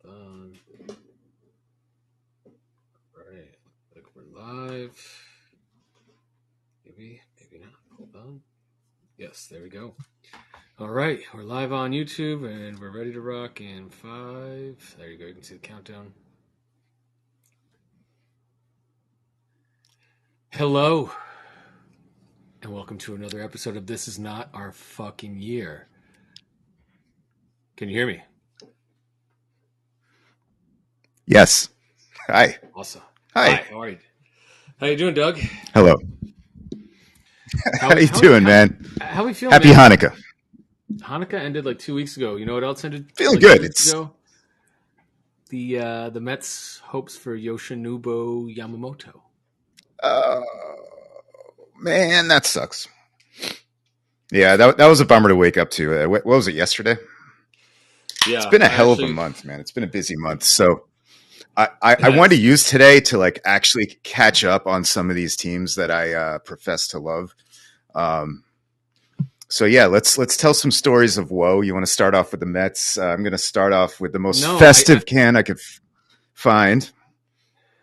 on. Right. Like we're live. Maybe not. Hold on. Yes, there we go. All right. We're live on YouTube and we're ready to rock in 5. There you go. You can see the countdown. Hello. And welcome to another episode of This Is Not Our Fucking Year. Can you hear me? Yes. Hi. Awesome. Hi. How are you? How you doing, Doug? Hello. How you doing, man? How we feeling? Happy man? Hanukkah. Hanukkah ended like 2 weeks ago. You know what else ended? Feeling like good. 2 weeks ago? The Mets' hopes for Yoshinobu Yamamoto. Man, that sucks. Yeah, that was a bummer to wake up to. What was it, yesterday? Yeah, it's been a hell of a month, man. It's been a busy month. So I wanted to use today to like actually catch up on some of these teams that I profess to love. So yeah, let's tell some stories of woe. You want to start off with the Mets? I'm going to start off with the most festive can I could find.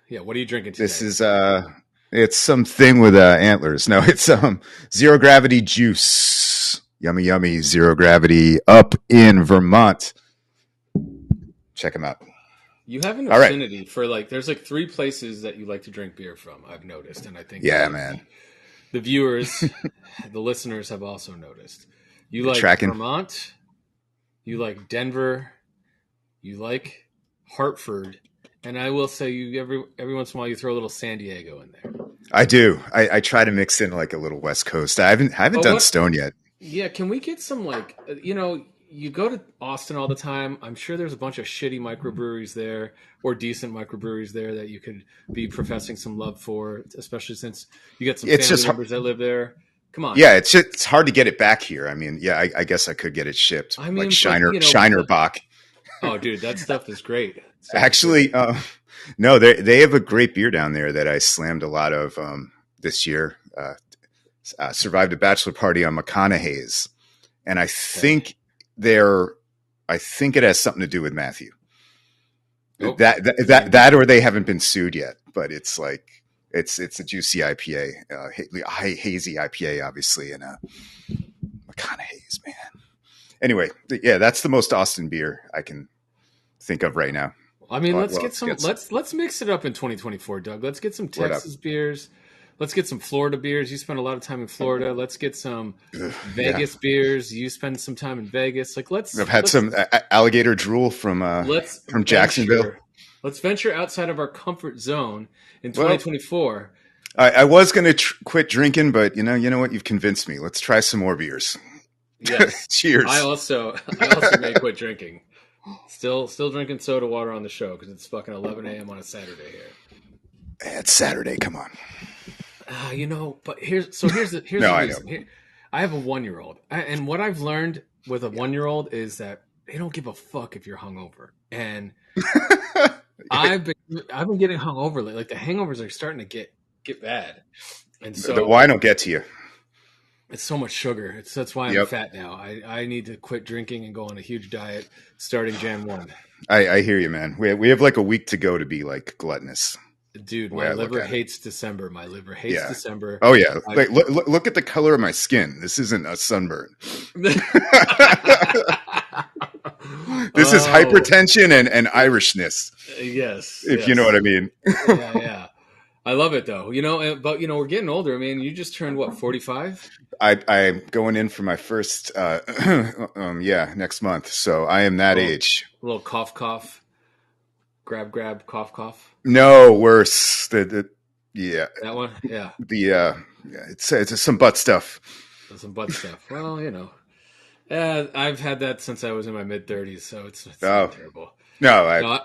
Yeah, what are you drinking today? This is it's something with antlers. No, it's Zero Gravity Juice. Yummy, yummy. Zero Gravity up in Vermont. Check them out. You have an affinity for like, there's like 3 places that you like to drink beer from, I've noticed. And I think man. The viewers, the listeners have also noticed. You like Vermont, you like Denver, you like Hartford, and I will say you every once in a while you throw a little San Diego in there. I do. I try to mix in like a little West Coast. I haven't done Stone yet. Yeah, can we get some like you go to Austin all the time. I'm sure there's a bunch of shitty microbreweries there or decent microbreweries there that you could be professing some love for, especially since you get some family members that live there. Come on. Yeah, it's hard to get it back here. I mean, yeah, I guess I could get it shipped. I mean, like Shiner Bock. Oh, dude, that stuff is great. Actually, no, they have a great beer down there that I slammed a lot of this year. Survived a bachelor party on McConaughey's, and I think it has something to do with Matthew. Oh, that or they haven't been sued yet, but it's like it's a juicy IPA, hazy IPA, obviously, and McConaughey's, man. Anyway, yeah, that's the most Austin beer I can think of right now. I mean, let's mix it up in 2024, Doug. Let's get some Texas beers. Let's get some Florida beers. You spend a lot of time in Florida. Let's get some Vegas beers. You spend some time in Vegas. Like I've had some alligator drool from Jacksonville. Let's venture outside of our comfort zone in 2024. I was going to quit drinking, but you know what? You've convinced me. Let's try some more beers. Yes. Cheers. I also may quit drinking. Still drinking soda water on the show because it's fucking 11 a.m. on a Saturday here. It's Saturday. Come on. But here's the reason. I have a 1-year-old, and what I've learned with a 1-year-old is that they don't give a fuck if you're hungover. And I've been getting hungover lately. Like the hangovers are starting to get bad, and so the wine will get to you. It's so much sugar. That's why I'm fat now. I need to quit drinking and go on a huge diet starting Jan 1. I hear you, man. We have like a week to go to be like gluttonous. Dude, my liver hates December. My liver hates December. Oh yeah, like look at the color of my skin. This isn't a sunburn. This is hypertension and Irishness. Yes, if you know what I mean. Yeah. I love it though. But we're getting older. I mean, you just turned what, 45? I'm going in for my first next month. So I am that age. A little cough. Grab, cough. No, worse. That one. Yeah. It's some butt stuff. Some butt stuff. Well, I've had that since I was in my mid-30s, so it's not terrible. No,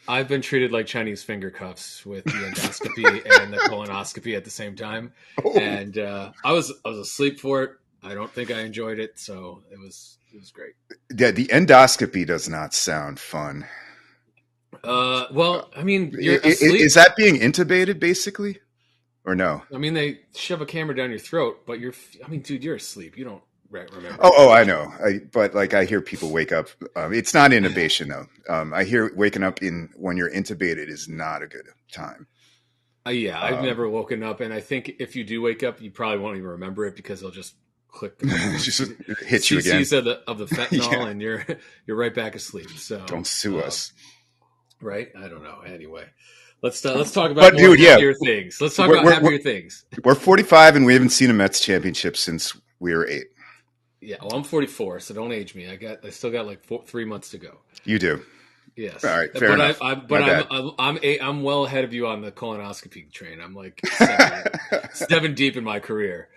I've been treated like Chinese finger cuffs with the endoscopy and the colonoscopy at the same time, and I was asleep for it. I don't think I enjoyed it, so it was great. Yeah, the endoscopy does not sound fun. Well, I mean, you're asleep. Is that being intubated basically, or no? I mean, they shove a camera down your throat, but dude, you're asleep. You don't. remember. Oh, I know. But like I hear people wake up. It's not intubation though. I hear waking up when you're intubated is not a good time. Yeah, I've never woken up, and I think if you do wake up, you probably won't even remember it because they'll just click the just hit you again of the fentanyl, and you're right back asleep. So don't sue us, right? I don't know. Anyway, let's talk about happier things. Let's talk about happier things. We're 45, and we haven't seen a Mets championship since we were 8. Yeah, well, I'm 44, so don't age me. I still got like 3 months to go. You do. Yes. All right. Fair enough. I'm well ahead of you on the colonoscopy train. I'm like 7 deep in my career.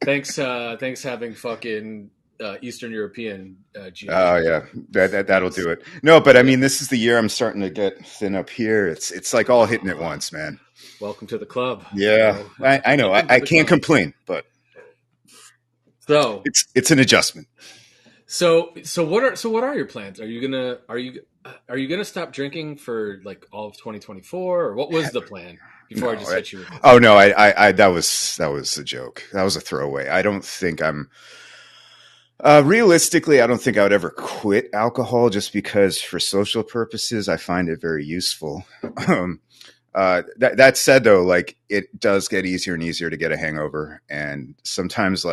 Thanks having fucking Eastern European genes. Oh yeah, that'll do it. No, but I mean, this is the year I'm starting to get thin up here. It's like all hitting at once, man. Welcome to the club. Yeah, I know. I can't complain, but so it's an adjustment. So what are your plans? Are you gonna stop drinking for like all of 2024, or what was the plan before I just hit you with this? Oh no, I that was a joke. That was a throwaway. I don't think I'm realistically, I don't think I would ever quit alcohol just because for social purposes I find it very useful. That said though, like it does get easier and easier to get a hangover, and sometimes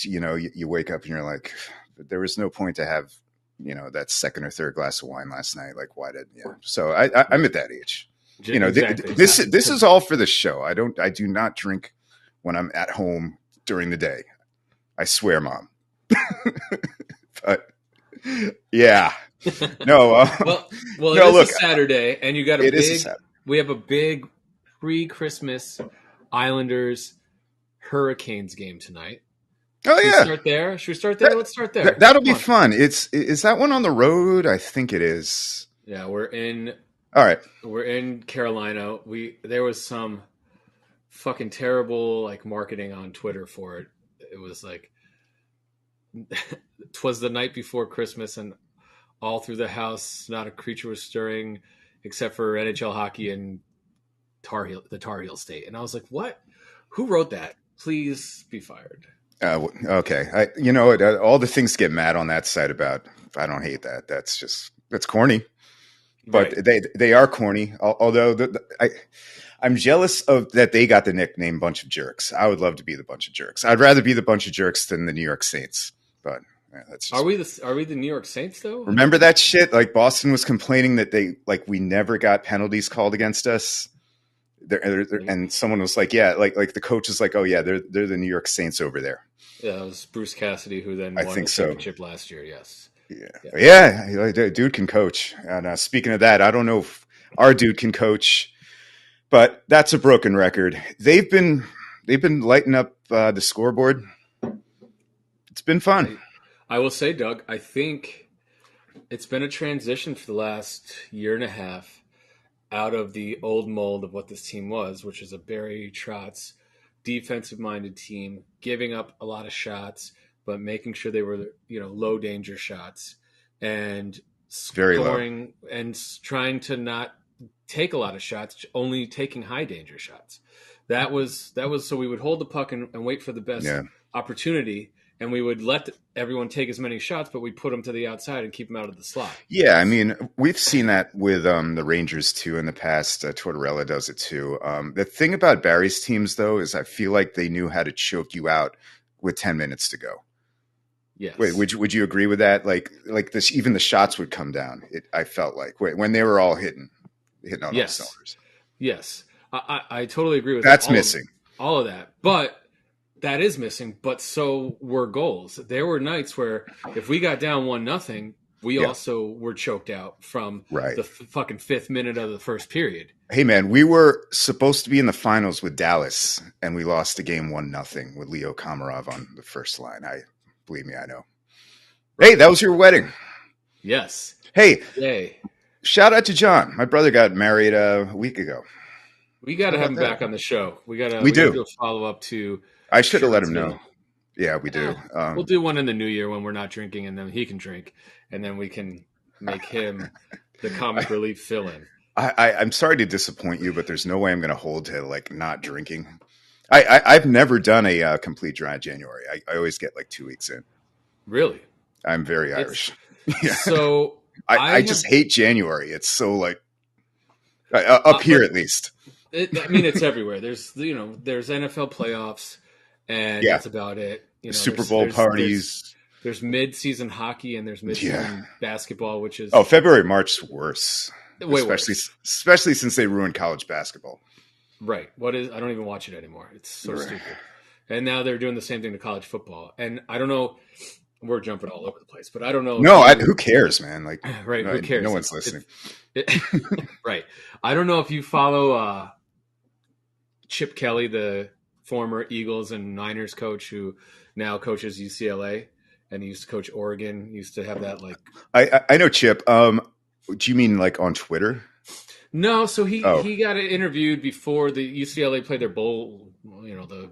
you wake up and you're like, there was no point to have, that second or third glass of wine last night. Like, why did, So I'm at that age. Exactly. This is all for the show. I do not drink when I'm at home during the day. I swear, Mom. But yeah, no. Well, no, it is a Saturday, and you got we have a big pre-Christmas Islanders Hurricanes game tonight. Oh yeah. Should we start there? Let's start there. That'll be fun. Is that one on the road? I think it is. Yeah, we're in Carolina. There was some fucking terrible like marketing on Twitter for it. It was like, 'twas the night before Christmas, and all through the house, not a creature was stirring except for NHL hockey and the Tar Heel State. And I was like, what? Who wrote that? Please be fired. Okay. All the things to get mad on that site about. I don't hate that. That's corny. But right. They are corny. Although I'm jealous of that they got the nickname Bunch of Jerks. I would love to be the Bunch of Jerks. I'd rather be the Bunch of Jerks than the New York Saints. But that's just... Are we the New York Saints though? Remember that shit? Like Boston was complaining that we never got penalties called against us. And someone was like, yeah, like the coach is like, oh yeah, they're the New York Saints over there. Yeah, it was Bruce Cassidy who then won the championship last year. Yes. Yeah. Dude can coach. And speaking of that, I don't know if our dude can coach, but that's a broken record. They've been lighting up the scoreboard. It's been fun. I will say, Doug, I think it's been a transition for the last year and a half out of the old mold of what this team was, which is a Barry Trotz defensive-minded team, giving up a lot of shots, but making sure they were, low danger shots, and scoring and trying to not take a lot of shots, only taking high danger shots. That was so we would hold the puck and wait for the best opportunity, and we would let everyone take as many shots, but we put them to the outside and keep them out of the slot. Yeah, I mean, we've seen that with the Rangers too in the past. Tortorella does it too. The thing about Barry's teams, though, is I feel like they knew how to choke you out with 10 minutes to go. Yes. Wait, would you agree with that? Like this, even the shots would come down. I felt like when they were all hitting on all cylinders. Yes, I totally agree with that's missing. All of that, but. That is missing, but so were goals. There were nights where if we got down 1-0, we also were choked out from the fucking 5th minute of the first period. Hey man, we were supposed to be in the finals with Dallas, and we lost the game 1-0 with Leo Komarov on the first line. Believe me, I know. Hey, that was your wedding. Yes. Hey, yay. Shout out to John. My brother got married a week ago. We got to have him back on the show. We do a follow up to. I should have let him know. Yeah, we do. We'll do one in the new year when we're not drinking, and then he can drink, and then we can make him the comic relief fill-in. I'm sorry to disappoint you, but there's no way I'm going to hold to like not drinking. I've never done a complete dry January. I always get like 2 weeks in. Really? I'm very Irish. Yeah. So I just hate January. It's so like up here at least. I mean, it's everywhere. There's there's NFL playoffs, and that's about it. Super Bowl parties. There's mid-season hockey and there's mid-season basketball, which is February, March's worse. Way especially since they ruined college basketball. Right. I don't even watch it anymore. It's so stupid. And now they're doing the same thing to college football. And I don't know. We're jumping all over the place, but I don't know. No, who cares, man? Like, right? Who cares? No one's listening. Right. I don't know if you follow Chip Kelly, the former Eagles and Niners coach, who now coaches UCLA, and he used to coach Oregon. He used to have that like. I know Chip. Do you mean like on Twitter? No, so he got interviewed before the UCLA played their bowl. The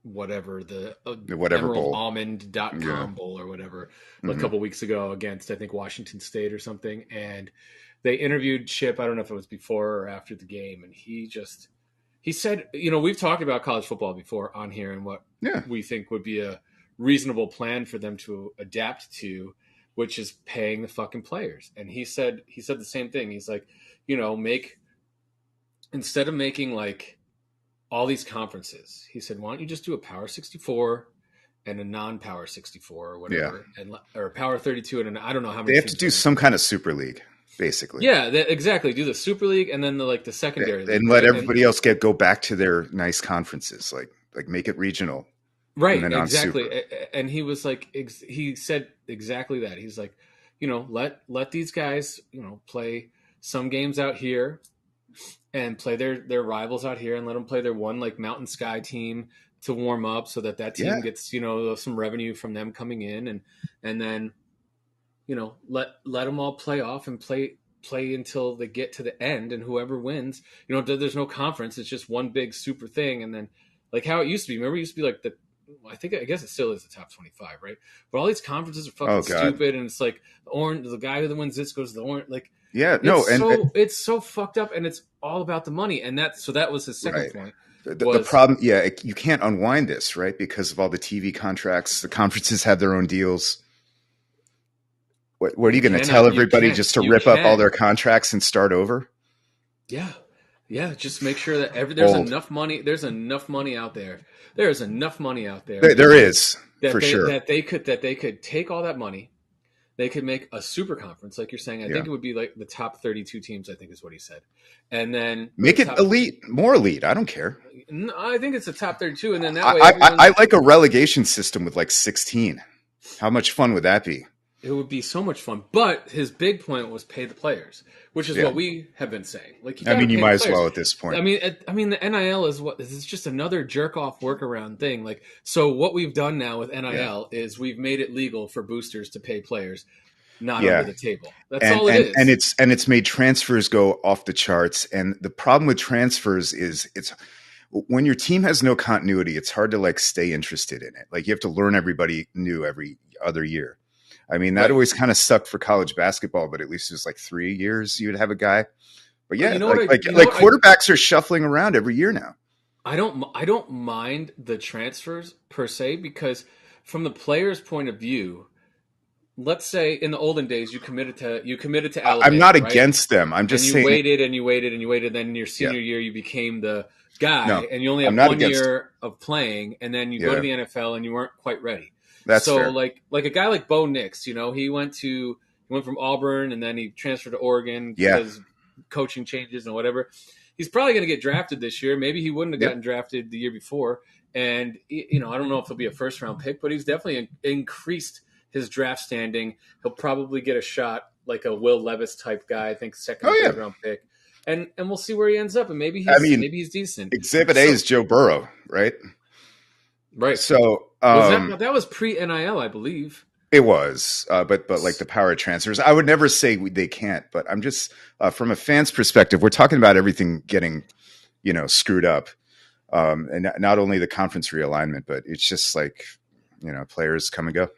whatever emeraldalmond.com bowl or whatever a couple weeks ago against I think Washington State or something, and they interviewed Chip. I don't know if it was before or after the game, and he said, we've talked about college football before on here and what we think would be a reasonable plan for them to adapt to, which is paying the fucking players. And he said the same thing. He's like, instead of making like all these conferences, he said, why don't you just do a Power 64 and a non-Power 64 or whatever, or a Power 32 and I don't know how many. They have to do some kind of Super League, basically. Yeah, exactly. Do the Super League and then the secondary league, and let everybody else go back to their nice conferences, like make it regional. Right, exactly. And he was like, he said exactly that. He's like, let these guys, play some games out here and play their rivals out here and let them play their one like Mountain Sky team to warm up so that team gets, some revenue from them coming in and then, let them all play off and play until they get to the end, and whoever wins, there's no conference. It's just one big super thing. And then like how it used to be, remember it used to be like I guess it still is the top 25, right? But all these conferences are fucking stupid. And it's like the guy who wins this goes to the orange, like, it's so fucked up, and it's all about the money. And that was his second point. The problem, you can't unwind this, right? Because of all the TV contracts, the conferences have their own deals. What are you going to tell everybody just to rip up all their contracts and start over? Yeah. Just make sure that there's enough money. There's enough money out there. There is enough money out there. There is for sure that they could take all that money. They could make a super conference, like you're saying. I think it would be like the top 32 teams, I think is what he said. And then make it elite, more elite. I don't care. No, I think it's the top 32. And then that way, I like a relegation system with like 16. How much fun would that be? It would be so much fun. But his big point was pay the players, which is what we have been saying. Like, you might as well at this point. I mean, the NIL is just another jerk off workaround thing. Like, so what we've done now with NIL is we've made it legal for boosters to pay players, not under the table. That's all it is. And it's made transfers go off the charts. And the problem with transfers is it's when your team has no continuity, it's hard to like stay interested in it. Like you have to learn everybody new every other year. I mean, that always kind of sucked for college basketball, but at least it was like 3 years you'd have a guy. But quarterbacks are shuffling around every year now. I don't mind the transfers per se, because from the player's point of view, let's say in the olden days you committed to Alabama. I'm not against them. I'm just saying you waited. Then in your senior year you became the guy, and you only have 1 year of playing, and then you go to the NFL and you weren't quite ready. That's so fair. like a guy like Bo Nix, he went from Auburn and then he transferred to Oregon because coaching changes and whatever. He's probably going to get drafted this year. Maybe he wouldn't have gotten drafted the year before. And I don't know if he'll be a first round pick, but he's definitely increased his draft standing. He'll probably get a shot like a Will Levis type guy. I think second or third round pick. And we'll see where he ends up. And maybe he's decent. Exhibit A is Joe Burrow, right? Right. So that was pre-NIL, I believe. It was, but like the power transfers, I would never say they can't. But I'm just from a fan's perspective, we're talking about everything getting, screwed up, and not only the conference realignment, but it's just like, players come and go.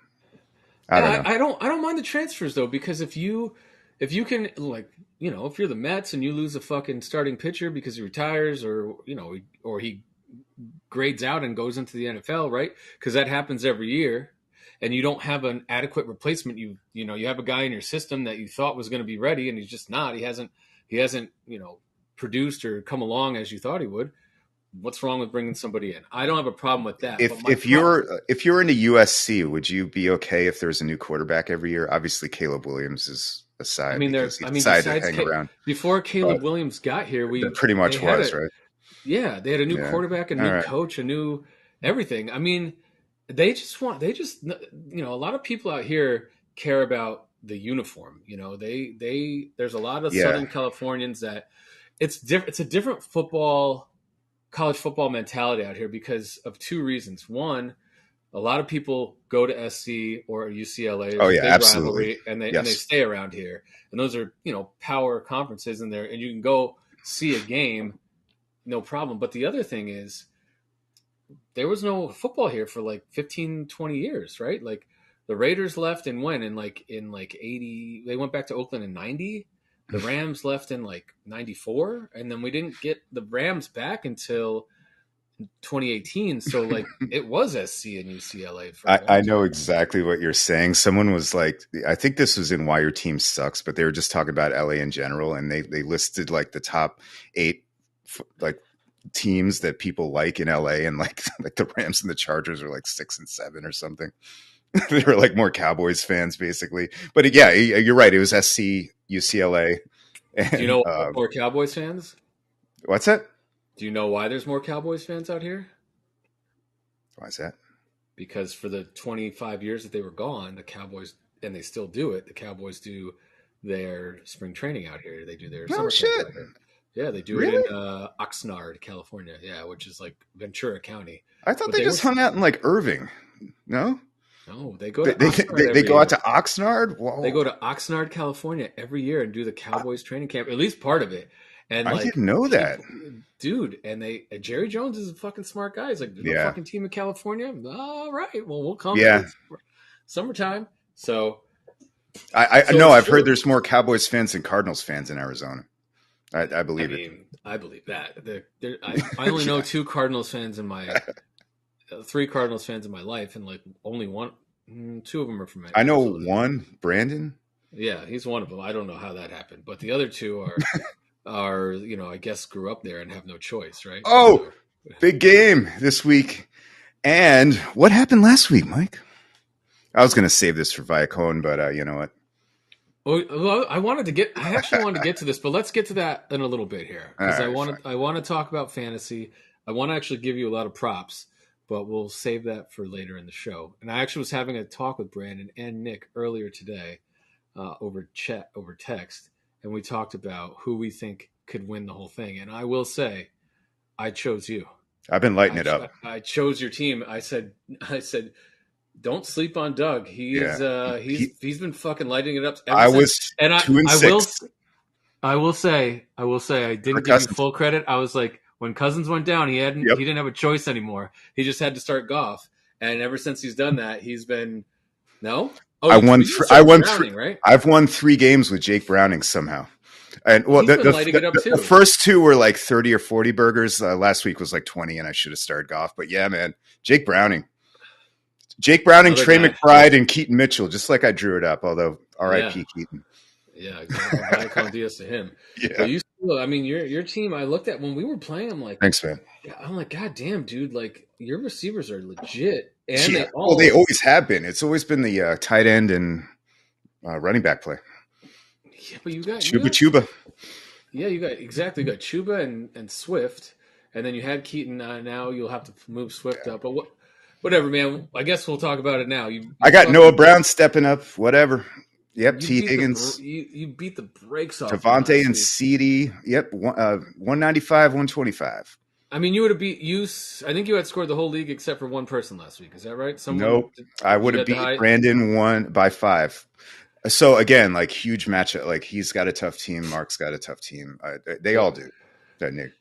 I don't mind the transfers though, because if you can, like, if you're the Mets and you lose a fucking starting pitcher because he retires or he grades out and goes into the NFL, right? Because that happens every year, and you don't have an adequate replacement. You have a guy in your system that you thought was going to be ready, and he's just not. He hasn't produced or come along as you thought he would. What's wrong with bringing somebody in? I don't have a problem with that. If you're into USC, would you be okay if there's a new quarterback every year? Obviously, Caleb Williams is aside. Before Caleb Williams got here, pretty much was right. Yeah, they had a new quarterback, a new coach, a new everything. I mean, a lot of people out here care about the uniform. There's a lot of Southern Californians that it's a different college football mentality out here because of two reasons. One, a lot of people go to SC or UCLA. Absolutely. And they stay around here. And those are, power conferences in there, and you can go see a game, no problem. But the other thing is there was no football here for like 15, 20 years, right? Like the Raiders left and when in 80, they went back to Oakland in 90. The Rams left in 94, and then we didn't get the Rams back until 2018. So it was SC and UCLA. I know exactly what you're saying. Someone was like, I think this was in Why Your Team Sucks, but they were just talking about LA in general, and they listed the top 8 teams that people like in LA, and like the Rams and the Chargers are 6 and 7 or something. They were more Cowboys fans basically. But yeah, you're right. It was SC, UCLA. And, do you know more Cowboys fans? What's that? Do you know why there's more Cowboys fans out here? Why is that? Because for the 25 years that they were gone, the Cowboys, and they still do it, the Cowboys do their spring training out here. They do their summer camp out here. Yeah, they do it in Oxnard, California. Yeah, which is Ventura County. I thought they just hung out in Irving. No? No, they go to they go out to Oxnard? Whoa. They go to Oxnard, California every year and do the Cowboys training camp, at least part of it. And I didn't know that. Dude, and Jerry Jones is a fucking smart guy. He's like, there's no fucking team in California? All right, well, we'll come. Yeah. Summertime. So I've heard there's more Cowboys fans than Cardinals fans in Arizona. I believe it. I believe that. I only know 2 Cardinals fans in my 3 Cardinals fans in my life, and only 2 of them are from. I know one, Brandon. Yeah, he's one of them. I don't know how that happened, but the other 2 are I guess grew up there and have no choice, right? Oh, big game this week. And what happened last week, Mike? I was going to save this for Viacone, but you know what? Well, I actually wanted to get to this, but let's get to that in a little bit here because I want to talk about fantasy. I want to actually give you a lot of props, but we'll save that for later in the show. And I actually was having a talk with Brandon and Nick earlier today over text, and we talked about who we think could win the whole thing. And I will say, I chose you. I've been lighting it up. I chose your team. I said, don't sleep on Doug. He's been fucking lighting it up. I was 2-6. I will say, I didn't give you full credit. I was like, when Cousins went down, he didn't have a choice anymore. He just had to start Goff, and ever since he's done that, he's been I've won 3 games with Jake Browning somehow. And the first 2 were 30 or 40 burgers. Last week was 20, and I should have started Goff. But yeah, man, Jake Browning, Trey McBride, and Keaton Mitchell, just like I drew it up. Although R.I.P. Keaton. Yeah, exactly. Diaz to him. Yeah, but your team. I looked at when we were playing. I'm like, thanks, man. I'm like, God damn, dude! Your receivers are legit, and they always have been. It's always been the tight end and running back play. Yeah, but you got Chuba. Yeah, you got Chuba and Swift, and then you had Keaton. Now you'll have to move Swift up, but whatever, man. I guess we'll talk about it now. I got Noah Brown stepping up. Whatever. Yep, T. Higgins. You beat the brakes off. Devontae and CeeDee. Yep, 195, 125. I mean, you would have beat you. I think you had scored the whole league except for one person last week. Is that right? Nope. I would have beat Brandon 1 by 5. So again, huge matchup. He's got a tough team. Mark's got a tough team. They all do.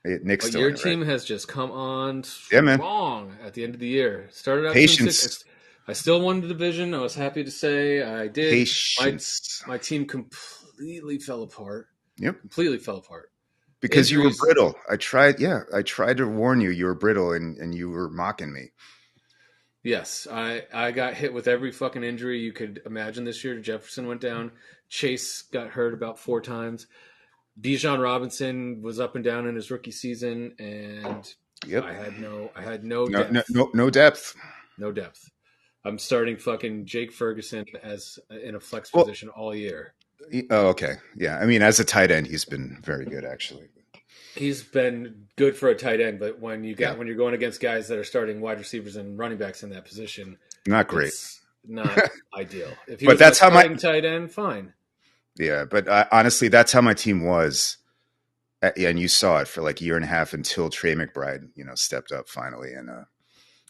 Nick's still your team has just come on strong at the end of the year. Started out patience. I still won the division. I was happy to say I did. Patience. My team completely fell apart. Yep. Completely fell apart. Because you were brittle. I tried to warn you. You were brittle, and you were mocking me. Yes, I got hit with every fucking injury you could imagine this year. Jefferson went down. Chase got hurt about 4 times. Bijan Robinson was up and down in his rookie season, and I had no depth. No depth. No depth. I'm starting fucking Jake Ferguson as in a flex position all year. Oh, okay. Yeah. I mean, as a tight end, he's been very good, actually. He's been good for a tight end, but when you're going against guys that are starting wide receivers and running backs in that position, not great. It's not ideal. If he was that's how my tight end, fine. Yeah, but honestly, that's how my team was, and you saw it for like a year and a half until Trey McBride, stepped up finally, and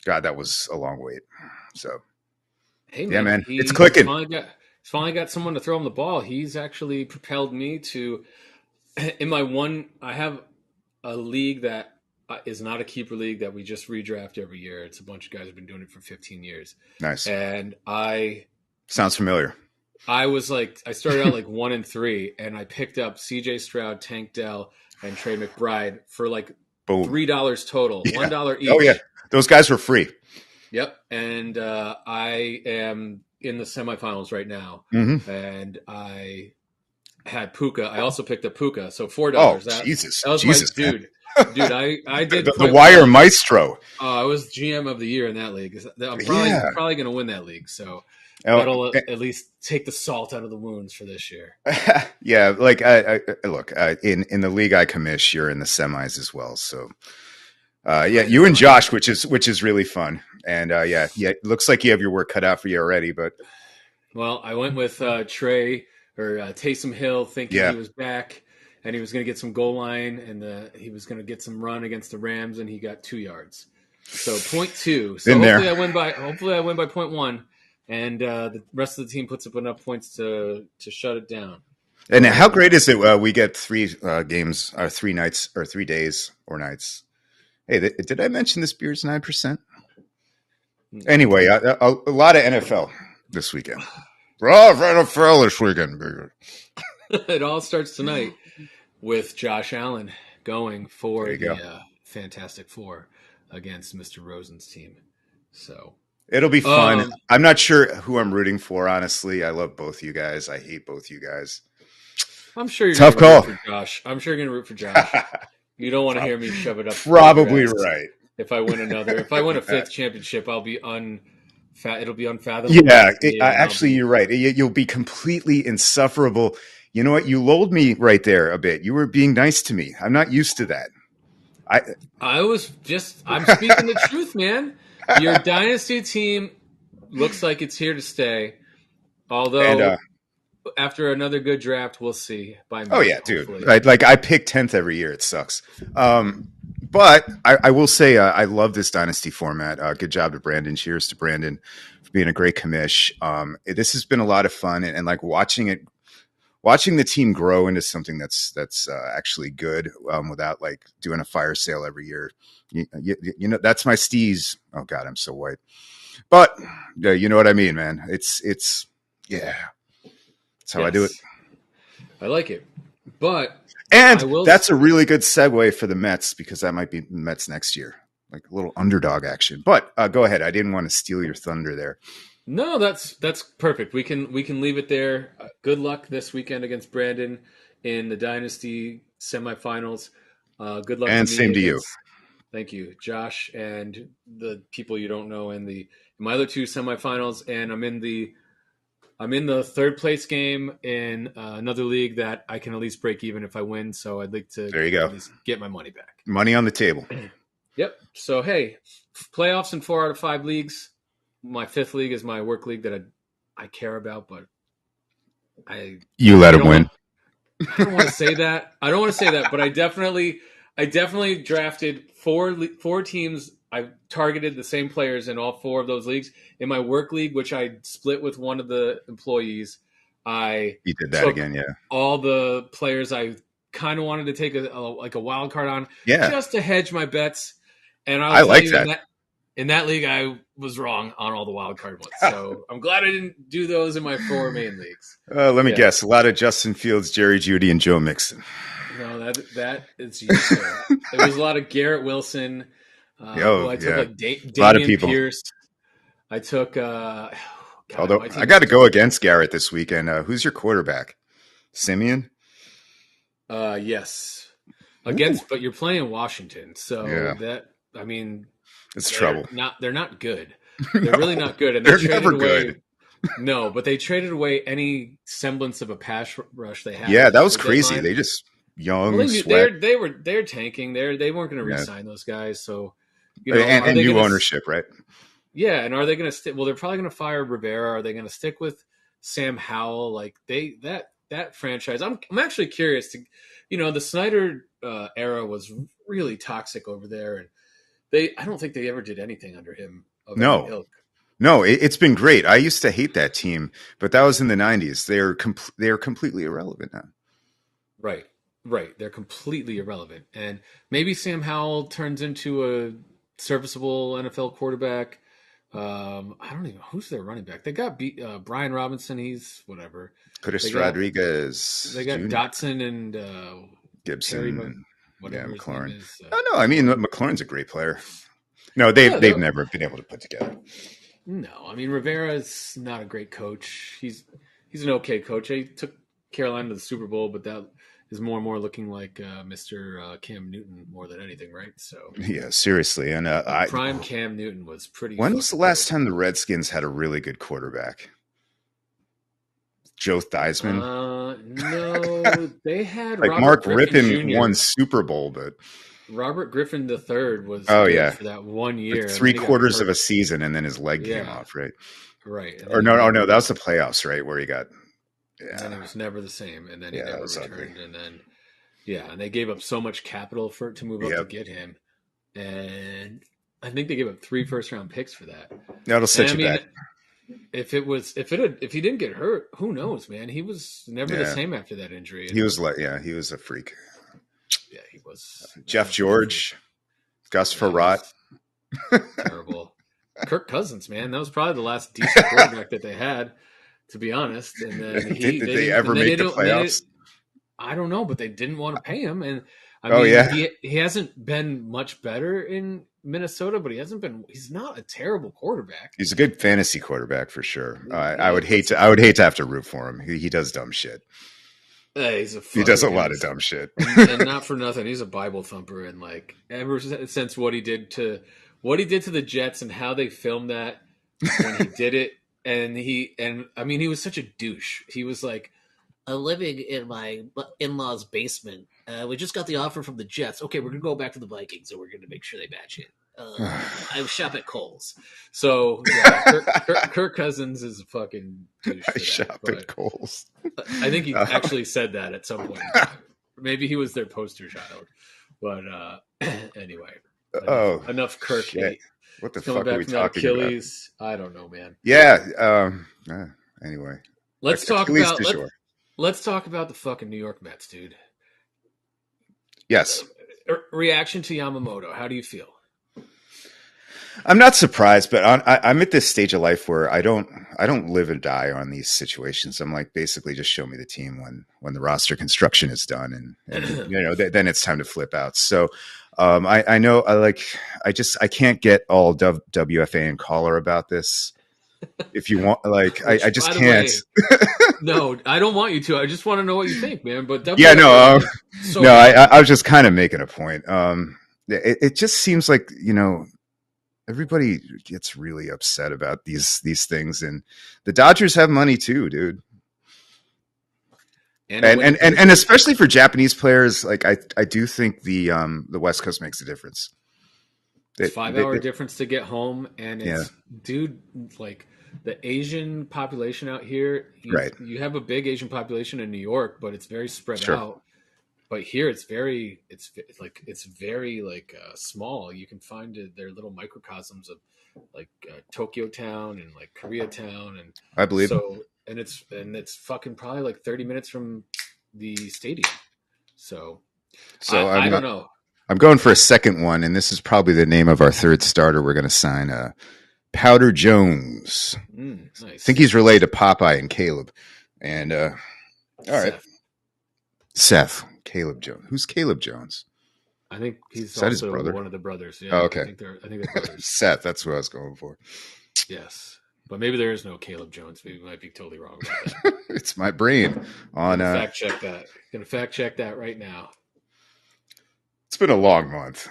God, that was a long wait. So, hey man, yeah, man, it's clicking. Finally got someone to throw him the ball. He's actually propelled me to I have a league that is not a keeper league that we just redraft every year. It's a bunch of guys who've been doing it for 15 years. Nice. And sounds familiar. I started out like 1-3, and I picked up CJ Stroud, Tank Dell, and Trey McBride for like $3 total, yeah. $1 each. Oh yeah, those guys were free. Yep. And I am in the semifinals right now, and I had Puka. I also picked up Puka, so $4. Oh, Jesus! That was Jesus, my dude. Dude, I did the wire maestro. I was GM of the year in that league. I'm probably going to win that league. So that'll at least take the salt out of the wounds for this year. Yeah, like look, in the league I commish, you're in the semis as well. So you and Josh, which is really fun. And it looks like you have your work cut out for you already. But I went with Trey or Taysom Hill, thinking he was back and he was going to get some goal line, and he was going to get some run against the Rams, and he got 2 yards. So 0.2. So hopefully I win by 0.1, and the rest of the team puts up enough points to shut it down. And how great is it? We get 3 games, 3 nights, or 3 days or nights. Hey, did I mention this beer's 9%? Anyway, a lot of NFL this weekend. NFL this weekend. It all starts tonight with Josh Allen going for the Fantastic Four against Mr. Rosen's team. So it'll be fun. I'm not sure who I'm rooting for, honestly. I love both you guys. I hate both you guys. I'm sure you're tough call. Root for Josh. I'm sure you're going to root for Josh. You don't want to hear me shove it up. Probably right. If I win a 5th championship, it'll be unfathomable. Yeah, actually, you're right. You'll be completely insufferable. You know what? You lulled me right there a bit. You were being nice to me. I'm not used to that. I'm speaking the truth, man. Your dynasty team looks like it's here to stay. Although after another good draft, we'll see. Dude. Right, like I pick 10th every year. It sucks. But I will say I love this dynasty format. Good job to Brandon. Cheers to Brandon for being a great commish. This has been a lot of fun, and like watching the team grow into something that's actually good without like doing a fire sale every year. You know, that's my steez. Oh God, I'm so white. But you know what I mean, man. It's that's how I do it. I like it. But that's a really good segue for the Mets, because that might be Mets next year, like a little underdog action. But go ahead. I didn't want to steal your thunder there. No, that's perfect. We can leave it there. Good luck this weekend against Brandon in the Dynasty semifinals. Good luck. And same to you. Thank you, Josh, and the people you don't know in my other 2 semifinals. And I'm in the 3rd place game in another league that I can at least break even if I win. So I'd like to at least get my money back. Money on the table. Yep. So, hey, playoffs in 4 out of 5 leagues. My 5th league is my work league that I care about, but you let him win. I don't want to say that. But I definitely drafted 4 teams. I targeted the same players in all 4 of those leagues. In my work league, which I split with one of the employees, you did that again, yeah. All the players I kind of wanted to take a wild card on, just to hedge my bets. And I like that. In that league, I was wrong on all the wild card ones. So I'm glad I didn't do those in my 4 main leagues. Let me guess. A lot of Justin Fields, Jerry Jeudy, and Joe Mixon. No, that is useful. There was a lot of Garrett Wilson. I took like Damian a lot of people. Pierce. I took. Although I got to go against Garrett this weekend. Who's your quarterback? Simeon. Yes, against. Ooh. But you're playing Washington, so it's trouble. They're not good. They're really not good, and they're never good. No, but they traded away any semblance of a pass rush they had. Yeah, that was crazy. They just they're tanking. They weren't going to re-sign those guys. So and new ownership, right? Yeah, and are they going to stick? Well, they're probably going to fire Rivera. Are they going to stick with Sam Howell? Like that franchise. I'm actually curious to, the Snyder era was really toxic over there, and I don't think they ever did anything under him. No, it's been great. I used to hate that team, but that was in the 90s. They're completely irrelevant now. Right. They're completely irrelevant. And maybe Sam Howell turns into a serviceable NFL quarterback. I don't even know who's their running back. They got Brian Robinson. He's whatever. Chris Rodriguez. They got Jr. Dotson and Gibson. Terry, McLaurin. I mean, McLaurin's a great player. No, they've never been able to put together. No, I mean Rivera is not a great coach. He's an okay coach. He took Carolina to the Super Bowl, but that is more and more looking like Mr. Cam Newton more than anything, right? So yeah, seriously. And prime Cam Newton was pretty. When was the last time the Redskins had a really good quarterback? Joe Theismann? No, they had like Mark Rippon won Super Bowl, but Robert Griffin III was for that 1 year. Like 3/4 of a season, and then his leg came off, right? Right. Or no, that was the playoffs, right? Where he got and it was never the same. And then he never returned. Ugly. And then and they gave up so much capital to move up to get him. And I think they gave up 3 first-round picks for that. That'll set you back. If he didn't get hurt, who knows, man? He was never the same after that injury. He was he was a freak. Yeah, he was. Jeff George, Gus Frerotte. Terrible. Kirk Cousins, man. That was probably the last decent quarterback that they had, to be honest. And then did they ever make the playoffs? I don't know, but they didn't want to pay him. And I mean, he hasn't been much better in Minnesota, but he's not a terrible quarterback. He's a good fantasy quarterback for sure. I would hate to have to root for him. He does dumb shit. He does a lot of dumb shit. And not for nothing, he's a Bible thumper. And like ever since what he did to the Jets and how they filmed that when he did it, and I mean he was such a douche. He was like, "I'm living in my in-laws' basement. We just got the offer from the Jets. Okay, we're gonna go back to the Vikings, and we're gonna make sure they match it. I shop at Kohl's." So Kirk Cousins is a fucking douche. I shop at Kohl's. I think he actually said that at some point. Maybe he was their poster child. But anyway, enough Kirk hate. What the fuck are we talking Achilles, about? I don't know, man. Yeah. Anyway, let's talk about the fucking New York Mets, dude. Yes. Reaction to Yamamoto. How do you feel? I'm not surprised, but I'm at this stage of life where I don't live and die on these situations. I'm like, basically just show me the team when the roster construction is done, and then it's time to flip out. So I know I can't get all WFA and caller about this. If you want, I just can't. No, I don't want you to. I just want to know what you think, man. But I was just kind of making a point. It just seems like everybody gets really upset about these things, and the Dodgers have money too, dude. And especially for Japanese players, like I do think the West Coast makes a difference. It's 5-hour difference to get home, and it's dude, like the Asian population out here. You have a big Asian population in New York, but it's very spread out. But here it's very small. You can find their little microcosms of like Tokyo Town and like Koreatown, and I believe so. And it's fucking probably like 30 minutes from the stadium. So I don't know. I'm going for a second one, and this is probably the name of our third starter we're going to sign. Powder Jones. Nice. I think he's related to Popeye and Caleb. And all right. Seth. Caleb Jones. Who's Caleb Jones? I think he's also one of the brothers. Yeah. Oh, okay. I think they're brothers. Seth. That's what I was going for. Yes. But maybe there is no Caleb Jones. We might be totally wrong about that. It's my brain on fact check that. Gonna fact check that right now. It's been a long month.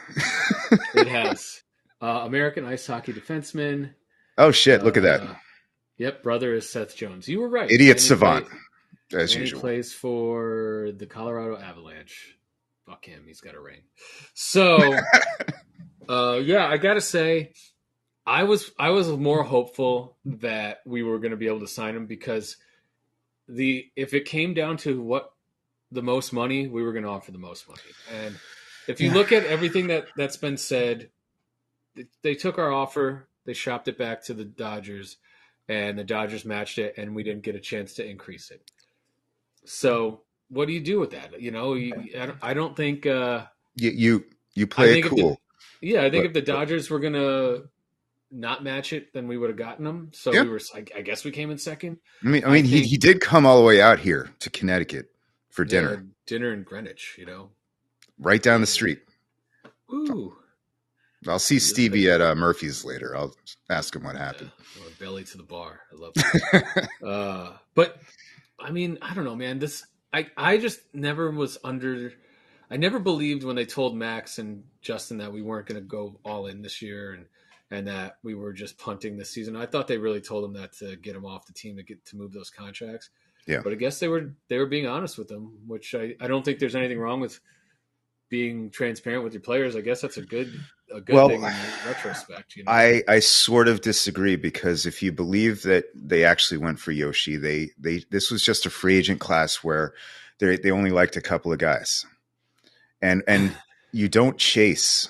It has. American ice hockey defenseman. Oh shit! Look at that. Yep, brother is Seth Jones. You were right. Idiot savant, as usual. He plays for the Colorado Avalanche. Fuck him. He's got a ring. So, yeah, I gotta say, I was more hopeful that we were going to be able to sign him because if it came down to what the most money, we were going to offer the most money. And if you look at everything that's been said, they took our offer, they shopped it back to the Dodgers, and the Dodgers matched it, and we didn't get a chance to increase it. So what do you do with that? You know, I don't think you play it cool. I think if the Dodgers were gonna not match it, then we would have gotten them. So we were. I guess we came in second. I mean, he did come all the way out here to Connecticut for dinner. Dinner in Greenwich, you know, right down the street. Ooh. I'll see Stevie at Murphy's later. I'll ask him what happened. Or belly to the bar. I love that. But I mean, I don't know, man. I just never was under. I never believed when they told Max and Justin that we weren't going to go all in this year and that we were just punting this season. I thought they really told him that to get him off the team to move those contracts. Yeah. But I guess they were being honest with them, which I don't think there's anything wrong with being transparent with your players. I guess that's a good thing in retrospect. You know? I sort of disagree because if you believe that they actually went for Yoshi, this was just a free agent class where they only liked a couple of guys, and you don't chase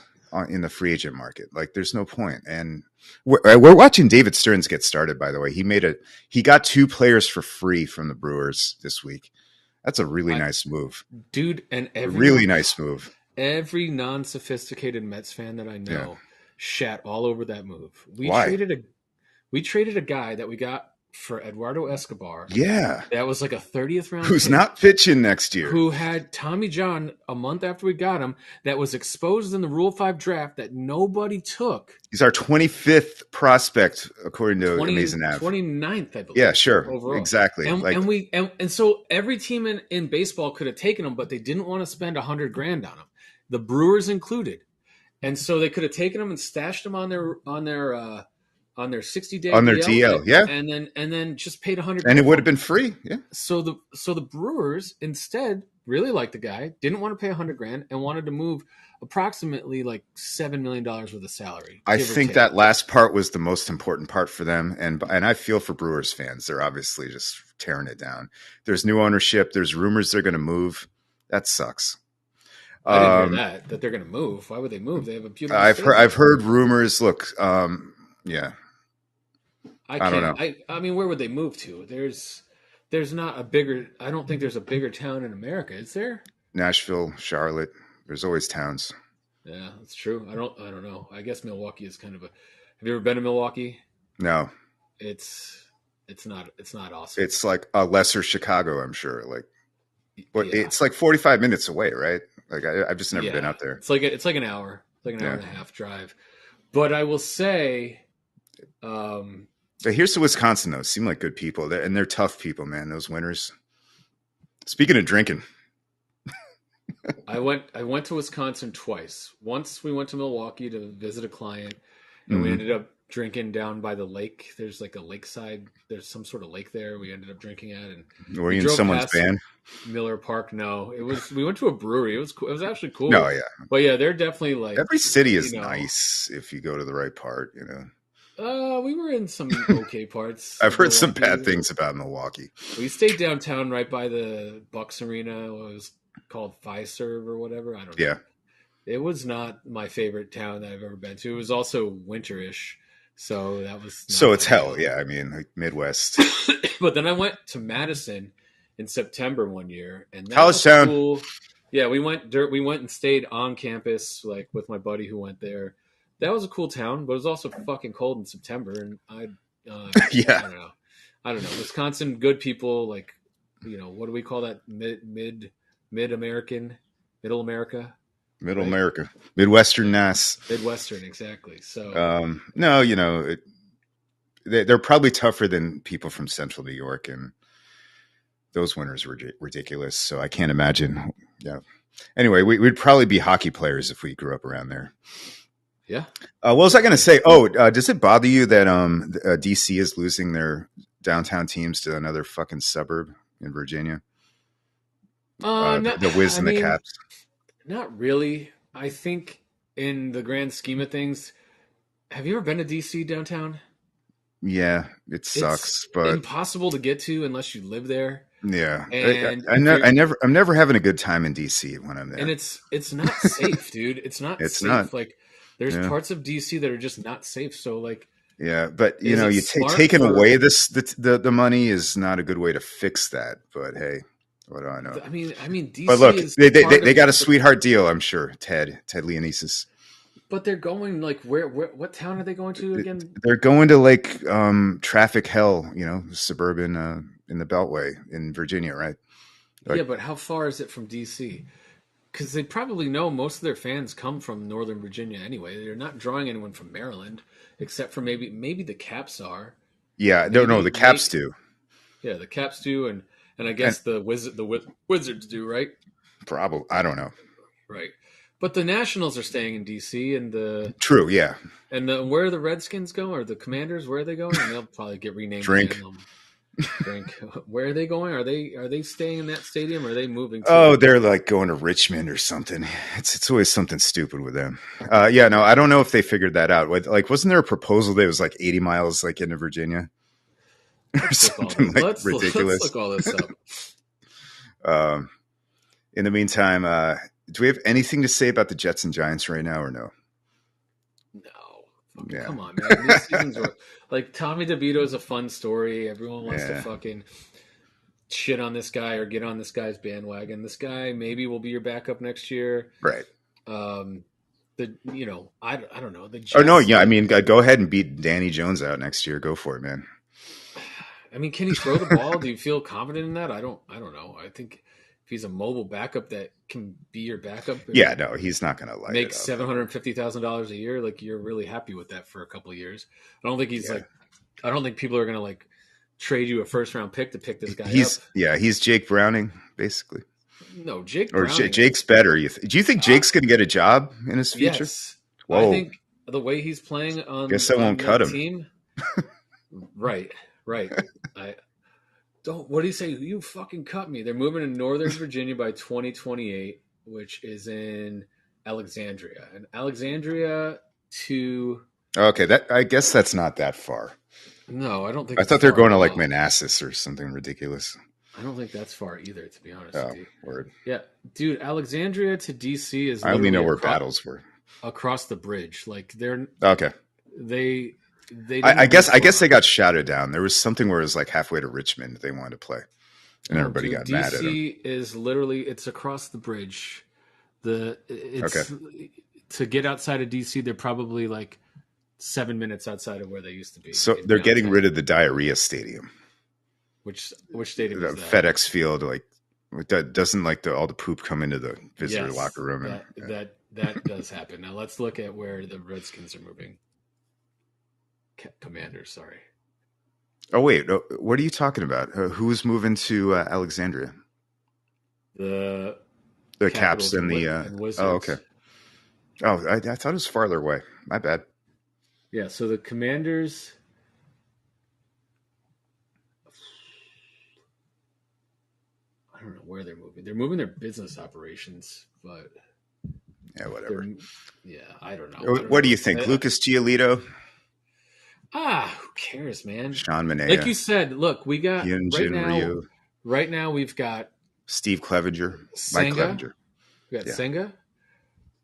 in the free agent market. Like there's no point. And we're watching David Stearns get started. By the way, he got 2 players for free from the Brewers this week. That's a really nice move, dude. And really nice move. Every non-sophisticated Mets fan that I know shat all over that move. Why? We traded a guy that we got for Eduardo Escobar. Yeah. That was like a 30th round. Who's not pitching next year. Who had Tommy John a month after we got him that was exposed in the Rule 5 draft that nobody took. He's our 25th prospect, according to Amazing Nav. 29th, I believe. Yeah, sure. Overall. Exactly. And so every team in baseball could have taken him, but they didn't want to spend $100,000 on him. The Brewers included. And so they could have taken him and stashed him on their 60-day on their DL, yeah, and then just paid $100,000, and it would have been free, yeah. So the Brewers instead really liked the guy, didn't want to pay $100,000, and wanted to move approximately like $7 million worth of salary. I think that last part was the most important part for them, and I feel for Brewers fans. They're obviously just tearing it down. There's new ownership. There's rumors they're going to move. That sucks. I didn't hear that they're going to move. Why would they move? They have a beautiful. I've heard rumors. Look, yeah. I don't know. I mean, where would they move to? There's not a bigger. I don't think there's a bigger town in America. Is there? Nashville, Charlotte. There's always towns. Yeah, that's true. I don't know. I guess Milwaukee is kind of a. Have you ever been to Milwaukee? No. It's not awesome. It's like a lesser Chicago, I'm sure. Like, but it's like 45 minutes away, right? Like I've just never been out there. It's like an hour. It's like an hour and a half drive. But I will say. But here's to Wisconsin, though. Seem like good people. They're tough people, man. Those winters. Speaking of drinking. I went to Wisconsin twice. Once we went to Milwaukee to visit a client, and we ended up drinking down by the lake. There's like a lakeside. There's some sort of lake there. We ended up drinking at. And were you in someone's band? Miller Park? No, it was. We went to a brewery. It was cool. It was actually cool. No, yeah, but yeah, they're definitely like every city is nice if you go to the right part. You know. We were in some okay parts. I've heard some bad things about Milwaukee. We stayed downtown right by the Bucks Arena. It was called Fiserv or whatever. I don't know. Yeah. It was not my favorite town that I've ever been to. It was also winterish. So that was. So it's hell. Yeah. I mean, like Midwest. But then I went to Madison in September one year. And that College was town. Cool. Yeah. We went and stayed on campus, like with my buddy who went there. That was a cool town, but it was also fucking cold in September, and yeah, I don't know. Wisconsin, good people, like, you know, what do we call that? Mid Middle America, Middle right? America, Midwestern NAS, Midwestern, exactly. So no, they're probably tougher than people from Central New York, and those winters were ridiculous. So I can't imagine. Yeah. Anyway, we'd probably be hockey players if we grew up around there. yeah. What was I going to say? Oh, does it bother you that DC is losing their downtown teams to another fucking suburb in Virginia? The Wiz and the Caps. Not really. I think in the grand scheme of things, have you ever been to DC downtown? Yeah, it sucks, but impossible to get to unless you live there. Yeah, and I'm never having a good time in DC when I'm there, and it's not safe, dude. It's not it's safe. Not. Like there's parts of DC that are just not safe. So like, yeah, but you taking away the money is not a good way to fix that. But hey, what do I know? I mean, DC. But look, they got a sweetheart deal, I'm sure. Ted Leonesis. But they're going like where? What town are they going to again? They're going to like traffic hell, suburban in the Beltway in Virginia, right? Like, yeah, but how far is it from DC? Because they probably know most of their fans come from Northern Virginia anyway. They're not drawing anyone from Maryland, except for maybe the Caps are. Yeah, no, the Caps do. Yeah, the Caps do, and I guess the Wizards do, right? Probably, I don't know. Right. But the Nationals are staying in DC, and true, yeah. And where are the Redskins going, or the Commanders? Where are they going? And they'll probably get renamed. Drink. Where are they going? Are they staying in that stadium? Or are they moving? They're like going to Richmond or something. It's always something stupid with them. Yeah, no, I don't know if they figured that out. Like, wasn't there a proposal that was like 80 miles like into Virginia or something like ridiculous? Let's look all this up. In the meantime, do we have anything to say about the Jets and Giants right now, or no? No. Yeah. Come on, man. These seasons were, like, Tommy DeVito is a fun story. Everyone wants to fucking shit on this guy or get on this guy's bandwagon. This guy maybe will be your backup next year. Right. I don't know. The Jets, I mean, go ahead and beat Danny Jones out next year. Go for it, man. I mean, can he throw the ball? Do you feel confident in that? I don't know. I think if he's a mobile backup that can be your backup, yeah, no, he's not going to make $750,000 a year. Like, you're really happy with that for a couple of years. I don't think I don't think people are going to like trade you a first round pick to pick this guy up. Yeah, he's Jake Browning basically. No, Jake or Browning. Jake's better. Do you think Jake's going to get a job in his future? Yes. Whoa. I think the way he's playing on guess I won't cut him. Team, right. What do you say? You fucking cut me. They're moving to Northern Virginia by 2028, which is in Alexandria. And Alexandria to... Okay, I guess that's not that far. No, I don't think. I thought they were going to like Manassas or something ridiculous. I don't think that's far either, to be honest with you. Word. Yeah, dude, Alexandria to DC is... I only know where battles were. Across the bridge. Like, they're... Okay. I guess they got shouted down. There was something where it was like halfway to Richmond they wanted to play, and everybody got mad at them. DC is literally across the bridge. To get outside of DC, they're probably like 7 minutes outside of where they used to be. So they're getting rid of the diarrhea stadium. Which stadium is that? FedEx Field, like doesn't like all the poop come into the visitor locker room. That does happen. Now let's look at where the Redskins are moving. Commanders, sorry. Oh wait, what are you talking about? Who's moving to Alexandria? The Caps and the Wizards. Oh, okay. Oh, I thought it was farther away. My bad. Yeah, so the Commanders. I don't know where they're moving. They're moving their business operations, but yeah, whatever. I don't know. What do you think, Lucas Giolito? Who cares, man? Sean Manea. Like you said, look, we got Ryu. Right now we've got Steve Clevenger, Mike Clevenger. We got Senga.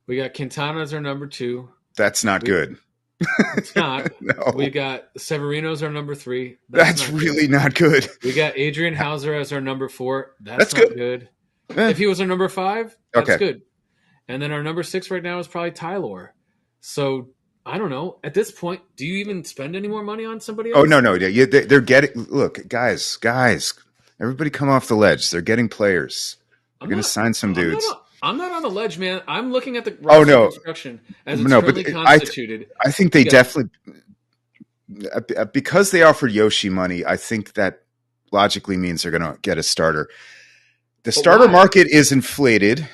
We got Quintana as our number 2. That's not good. It's not. No. We got Severino's our number 3. That's really not good. We got Adrian Hauser as our number 4. That's not good. If he was our number 5, that's good. And then our number 6 right now is probably Tylor. So I don't know. At this point, do you even spend any more money on somebody else? Oh, no. They're getting... Look, guys, everybody come off the ledge. They're getting players. They're going to sign some dudes. I'm not on the ledge, man. I'm looking at the roster construction as it's currently constituted. I think they definitely, because they offered Yoshi money, I think that logically means they're going to get a starter. The starter market is inflated.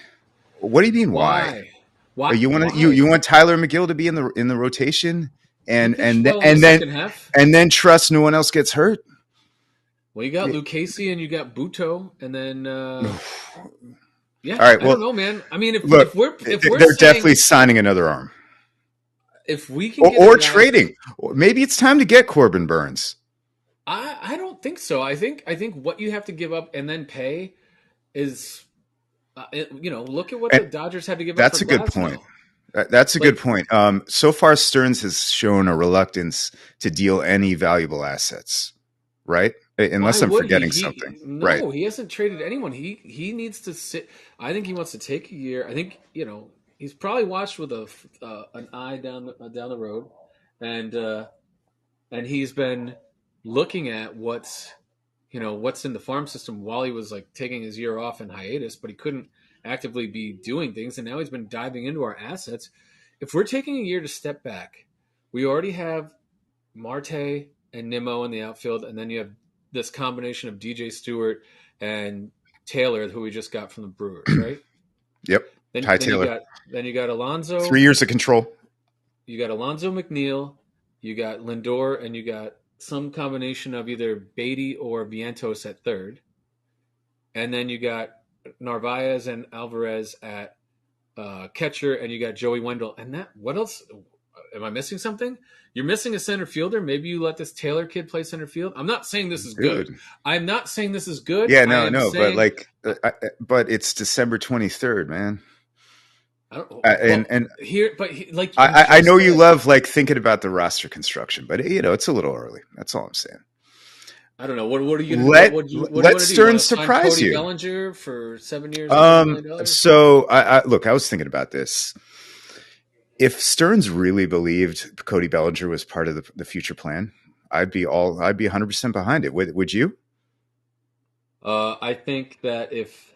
What do you mean? Why? You want Tyler McGill to be in the rotation and then trust no one else gets hurt? Well, you got Lucchesi and you got Buto, and then yeah. All right. I don't know, man. I mean, if we're they're definitely signing another arm. If we can or trading, maybe it's time to get Corbin Burns. I don't think so. I think what you have to give up and then pay is, look at what the Dodgers had to give up. That's a good point. That's a good point. So far, Stearns has shown a reluctance to deal any valuable assets, right? Unless I'm forgetting something. No, right. He hasn't traded anyone. He needs to sit. I think he wants to take a year. I think, he's probably watched with an eye down the road, and he's been looking at what's in the farm system while he was like taking his year off in hiatus, but he couldn't actively be doing things, and now he's been diving into our assets. If we're taking a year to step back, we already have Marte and Nimmo in the outfield, and then you have this combination of DJ Stewart and Taylor, who we just got from the Brewers, right? Yep. Taylor. Then you got Alonso. 3 years of control. You got Alonso McNeil. You got Lindor, and you got some combination of either Beatty or Vientos at third. And then you got Narvaez and Alvarez at catcher, and you got Joey Wendell. And what else? Am I missing something? You're missing a center fielder. Maybe you let this Taylor kid play center field. I'm not saying this is good. I'm not saying this is good. Yeah, but it's December 23rd, man. I don't know. I know you love thinking about the roster construction, but it's a little early. That's all I'm saying. I don't know. What are you let Stearns surprise you? Bellinger for 7 years. So I was thinking about this. If Stearns really believed Cody Bellinger was part of the future plan, I'd be 100% behind it. Would you? I think that if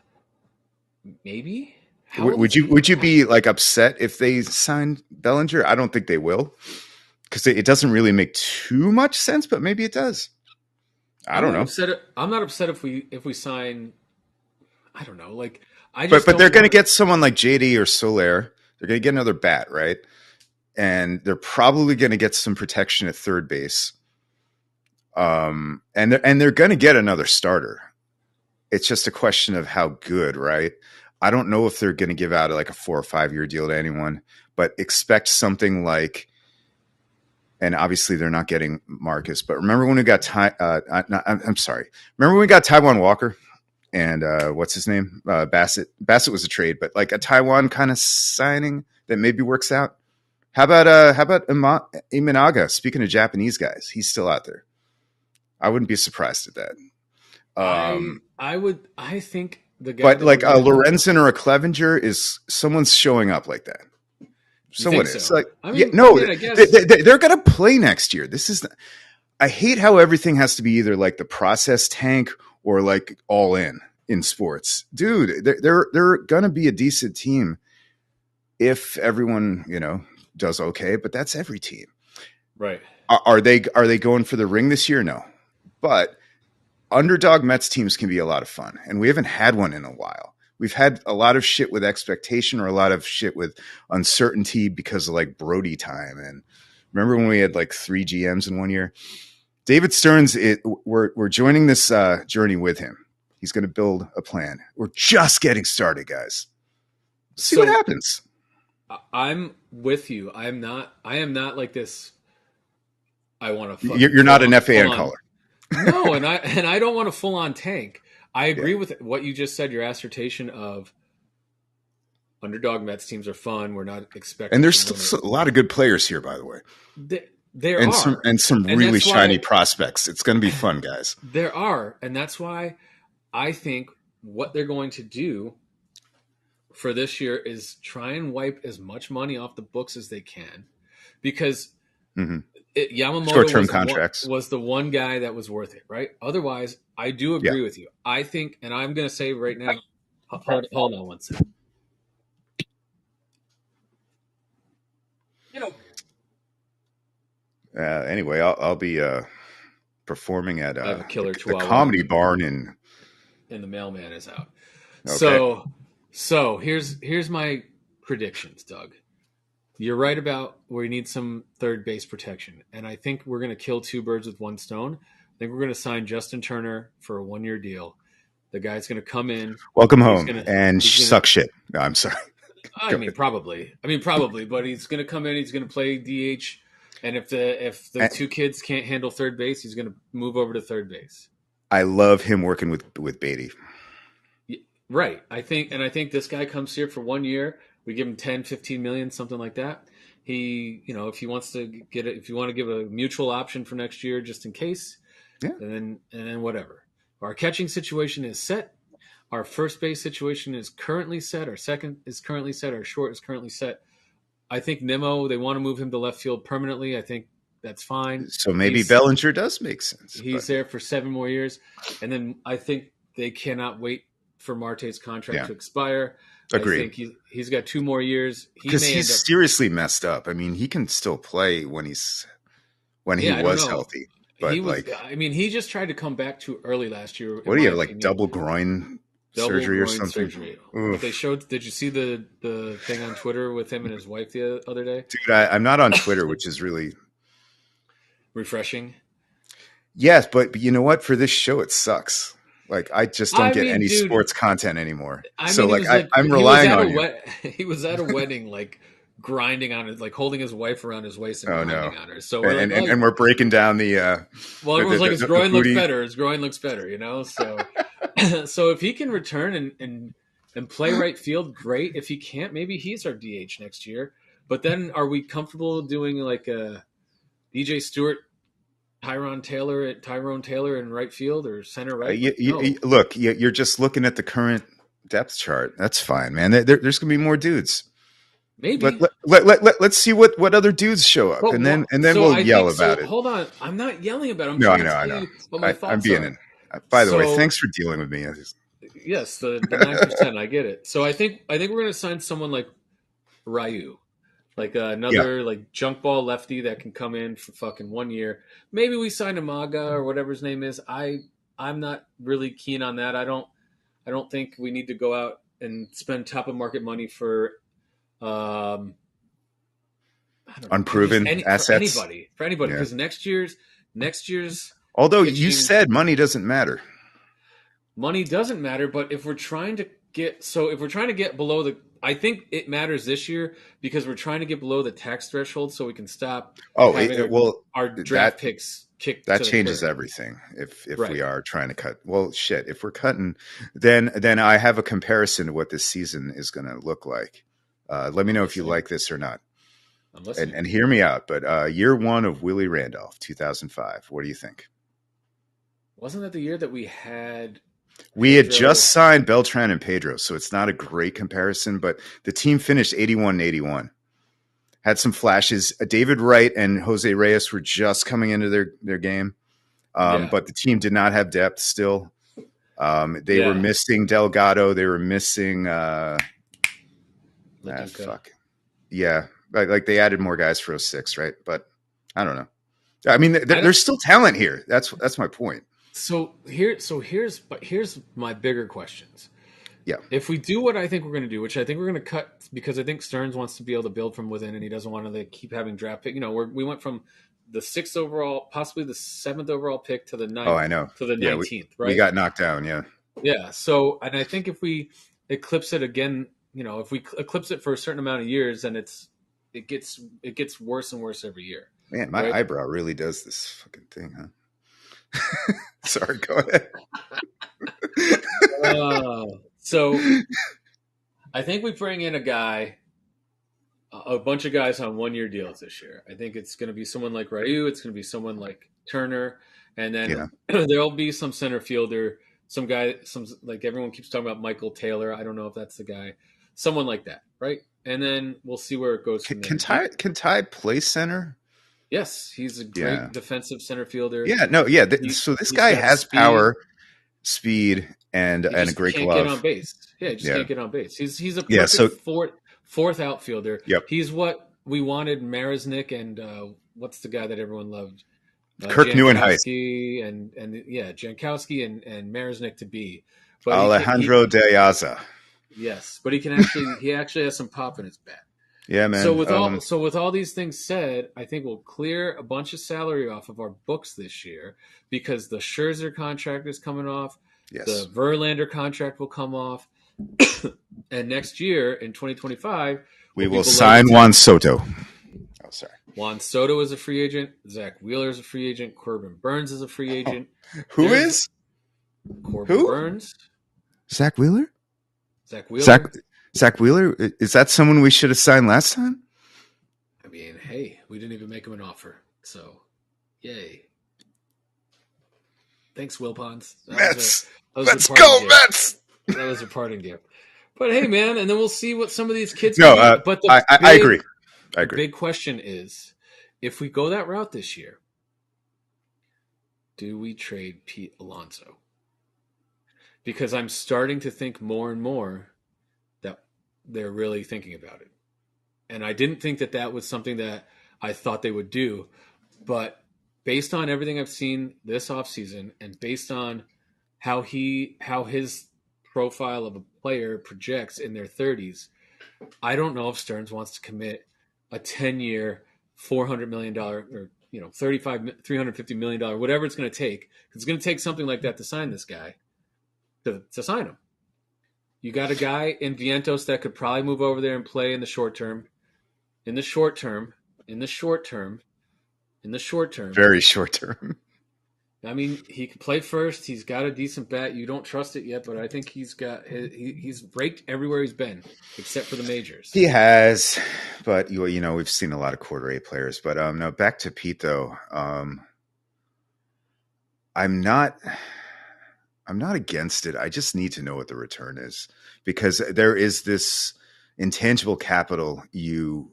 maybe. Would you be upset if they signed Bellinger? I don't think they will, because it doesn't really make too much sense, but maybe it does. I don't know. I'm not upset if we sign. I don't know. But they're going to get someone like JD or Soler. They're going to get another bat, right? And they're probably going to get some protection at third base. And they're going to get another starter. It's just a question of how good, right? I don't know if they're going to give out a 4 or 5 year deal to anyone, but expect something like. And obviously, they're not getting Marcus. But remember when we got I'm sorry. Remember when we got Taijuan Walker? And what's his name? Bassett. Bassett was a trade, but a Taiwan kind of signing that maybe works out. How about Imanaga? Speaking of Japanese guys, he's still out there. I wouldn't be surprised at that. I think the guy. But a Lorenzen or a Clevenger is someone's showing up like that. Someone is so? They're going to play next year. I hate how everything has to be either the process tank or all in sports. Dude, they're going to be a decent team if everyone, does okay, but that's every team. Right. Are they going for the ring this year? No. But underdog Mets teams can be a lot of fun, and we haven't had one in a while. We've had a lot of shit with expectation or a lot of shit with uncertainty because of Brody time. And remember when we had 3 GMs in 1 year? David Stearns, we're joining this journey with him. He's going to build a plan. We're just getting started, guys. See what happens. I'm with you. I am not like this. I want to. You're not an FAN caller. No, and I don't want a full on tank. I agree with what you just said. Your assertion of underdog Mets teams are fun. We're not expecting. And there's still a lot of good players here, by the way. There are some really shiny prospects. It's going to be fun, guys. There are, and that's why I think what they're going to do for this year is try and wipe as much money off the books as they can, because Yamamoto short-term contracts was the one guy that was worth it, right? Otherwise, I do agree with you. I think, and I'm going to say right now, Hold on one second. Get over here. Anyway, I'll be performing at I have a killer the Comedy Barn and the mailman is out. Okay. So here's my predictions, Doug. You're right about where you need some third base protection, and I think we're going to kill two birds with one stone. I think we're going to sign Justin Turner for a 1-year deal. The guy's going to come in, welcome home, and suck shit. No, I'm sorry. I mean, probably, but he's going to come in. He's going to play DH, and if the two kids can't handle third base, he's going to move over to third base. I love him working with Beatty. Right. I think this guy comes here for 1 year. We give him 10, 15 million, something like that. He, if he wants to get it, if you want to give a mutual option for next year, just in case, and then whatever. Our catching situation is set. Our first base situation is currently set. Our second is currently set. Our short is currently set. I think Nimmo, they want to move him to left field permanently. I think that's fine. So maybe Bellinger does make sense. He's there for 7 more years. And then I think they cannot wait for Marte's contract to expire. Agreed. I think he's got 2 more years. Because he's seriously messed up. I mean, he can still play when he was healthy. But he just tried to come back too early last year. What do you have, like double groin surgery or something? But they showed. Did you see the thing on Twitter with him and his wife the other day? Dude, I'm not on Twitter, which is really refreshing. Yes, but you know what? For this show, it sucks. Like, I just don't get any sports content anymore. I'm relying on you. He was at a wedding, like grinding on it, like holding his wife around his waist and grinding on her. So and we're breaking down the. Everyone's like, his groin looks better. His groin looks better, So, so if he can return and play right field, great. If he can't, maybe he's our DH next year. But then, are we comfortable doing like a DJ Stewart? Tyrone Taylor in right field or center right? Look, you're just looking at the current depth chart. That's fine, man. There's going to be more dudes. Maybe. Let's see what other dudes show up, and then we'll yell about it. Hold on, I'm not yelling about it. I know. I'm being in. By the way, thanks for dealing with me. Yes, the 9%. I get it. So I think we're going to sign someone like Ryu. Like another like junk ball lefty that can come in for fucking 1 year. Maybe we sign Amaga or whatever his name is. I'm not really keen on that. I don't think we need to go out and spend top of market money for unproven assets for anybody because next year's. Although you said money doesn't matter. Money doesn't matter, but if we're trying to get below the. I think it matters this year because we're trying to get below the tax threshold so we can stop our draft picks kick. That changes everything if we are trying to cut. Well, shit, if we're cutting, then I have a comparison to what this season is going to look like. Let me know if you like this or not. And hear me out. But year 1 of Willie Randolph, 2005. What do you think? Wasn't that the year that we had... We had just signed Beltran and Pedro, so it's not a great comparison, but the team finished 81-81. Had some flashes. David Wright and Jose Reyes were just coming into their game, but the team did not have depth still. They were missing Delgado. They were missing fuck. Yeah, like they added more guys for 06, right? But I don't know. I mean, there's still talent here. That's my point. So here's my bigger questions. Yeah. If we do what I think we're going to do, which I think we're going to cut because I think Stearns wants to be able to build from within and he doesn't want to keep having draft pick. We went from the 6th overall, possibly the 7th overall pick to the 9th. Oh, I know. To the 19th, right? We got knocked down. Yeah. Yeah. So, and I think if we eclipse it again, if we eclipse it for a certain amount of years, then it gets worse and worse every year. Man, my eyebrow really does this fucking thing, huh? Sorry, go ahead. So I think we bring in a bunch of guys on 1-year deals this year. I think it's going to be someone like Ryu. It's going to be someone like Turner. And then there'll be some center fielder, some guy, like everyone keeps talking about Michael Taylor. I don't know if that's the guy. Someone like that, right? And then we'll see where it goes from there. Can Ty play center? Yes, he's a great defensive center fielder. Yeah, no, yeah. So this guy has power. speed, and a great can't glove. Get on base. Yeah, he just can't get on base. He's a perfect fourth outfielder. Yep. He's what we wanted Marisnik and what's the guy that everyone loved? Kirk Jankowski and Jankowski and Marisnik to be. But Alejandro De Aza. Yes, but he actually has some pop in his bat. Yeah, man. So with all these things said, I think we'll clear a bunch of salary off of our books this year because the Scherzer contract is coming off. Yes. The Verlander contract will come off. And next year in 2025, we will sign Juan Soto. Oh, sorry. Juan Soto is a free agent. Zach Wheeler is a free agent. Corbin Burns is a free agent. Who is? Corbin Burns. Zach Wheeler? Zach Wheeler. Zach Wheeler? Is that someone we should have signed last time? I mean, hey, we didn't even make him an offer. So, yay. Thanks, Will Ponds. Mets. Let's go, Mets. That was a parting gift. But hey, man, and then we'll see what some of these kids can do. But I agree. I agree. The big question is, if we go that route this year, do we trade Pete Alonso? Because I'm starting to think more and more that they're really thinking about it. And I didn't think that was something that I thought they would do. But based on everything I've seen this offseason and based on how his profile of a player projects in their 30s, I don't know if Stearns wants to commit a 10-year, $400 million or $350 million, whatever it's going to take. It's going to take something like that to sign this guy, to sign him. You got a guy in Vientos that could probably move over there and play in the short term. Very short term. I mean, he can play first. He's got a decent bat. You don't trust it yet, but I think he's raked everywhere he's been, except for the majors. He has, but we've seen a lot of quarter A players. But no, back to Pete though. I'm not against it. I just need to know what the return is because there is this intangible capital you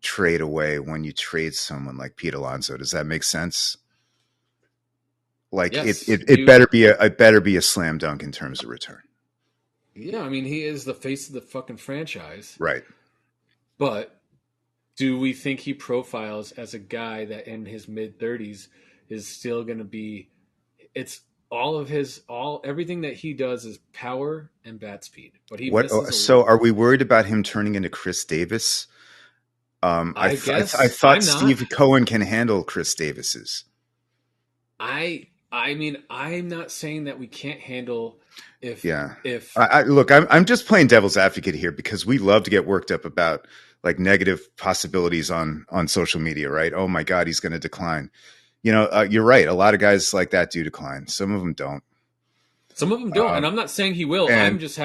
trade away when you trade someone like Pete Alonso. Does that make sense? Like yes, it better be a slam dunk in terms of return. Yeah, I mean he is the face of the fucking franchise, right? But do we think he profiles as a guy that in his mid-30s is still going to be? It's everything that he does is power and bat speed. But he so are we worried about him turning into Chris Davis? I thought Steve Cohen can handle Chris Davis's. I mean, I'm not saying that we can't handle look, I'm just playing devil's advocate here because we love to get worked up about like negative possibilities on social media, right? Oh my God, he's going to decline. You're right. A lot of guys like that do decline. Some of them don't. And I'm not saying he will. I'm just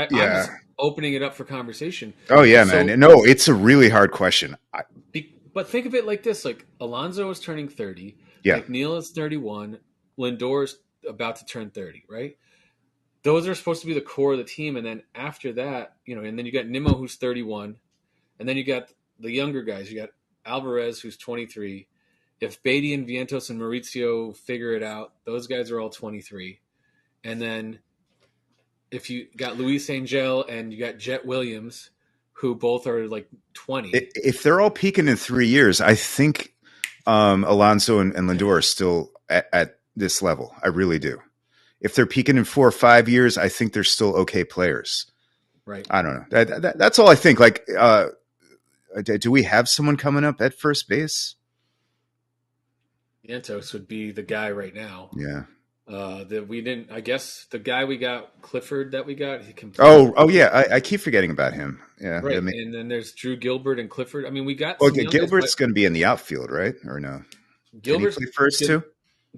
opening it up for conversation. Oh yeah, man. No, it's a really hard question. But think of it like this: like Alonso is turning 30. Yeah. McNeil is 31. Lindor is about to turn 30. Right. Those are supposed to be the core of the team, and then after that, and then you got Nimmo who's 31, and then you got the younger guys. You got Alvarez who's 23. If Beatty and Vientos and Mauricio figure it out, those guys are all 23. And then if you got Luis Angel and you got Jet Williams, who both are like 20. If they're all peaking in 3 years, I think Alonso and Lindor are still at this level. I really do. If they're peaking in 4 or 5 years, I think they're still okay players. Right. I don't know. That's all I think. Like, do we have someone coming up at first base? Vientos would be the guy right now. Yeah. That we didn't. I guess the guy we got, Clifford, that we got. He can. Oh yeah. I keep forgetting about him. Yeah. Right. And then there's Drew Gilbert and Clifford. I mean, we got. Well, Gilbert's going to be in the outfield, right? Or no? Gilbert's play first too.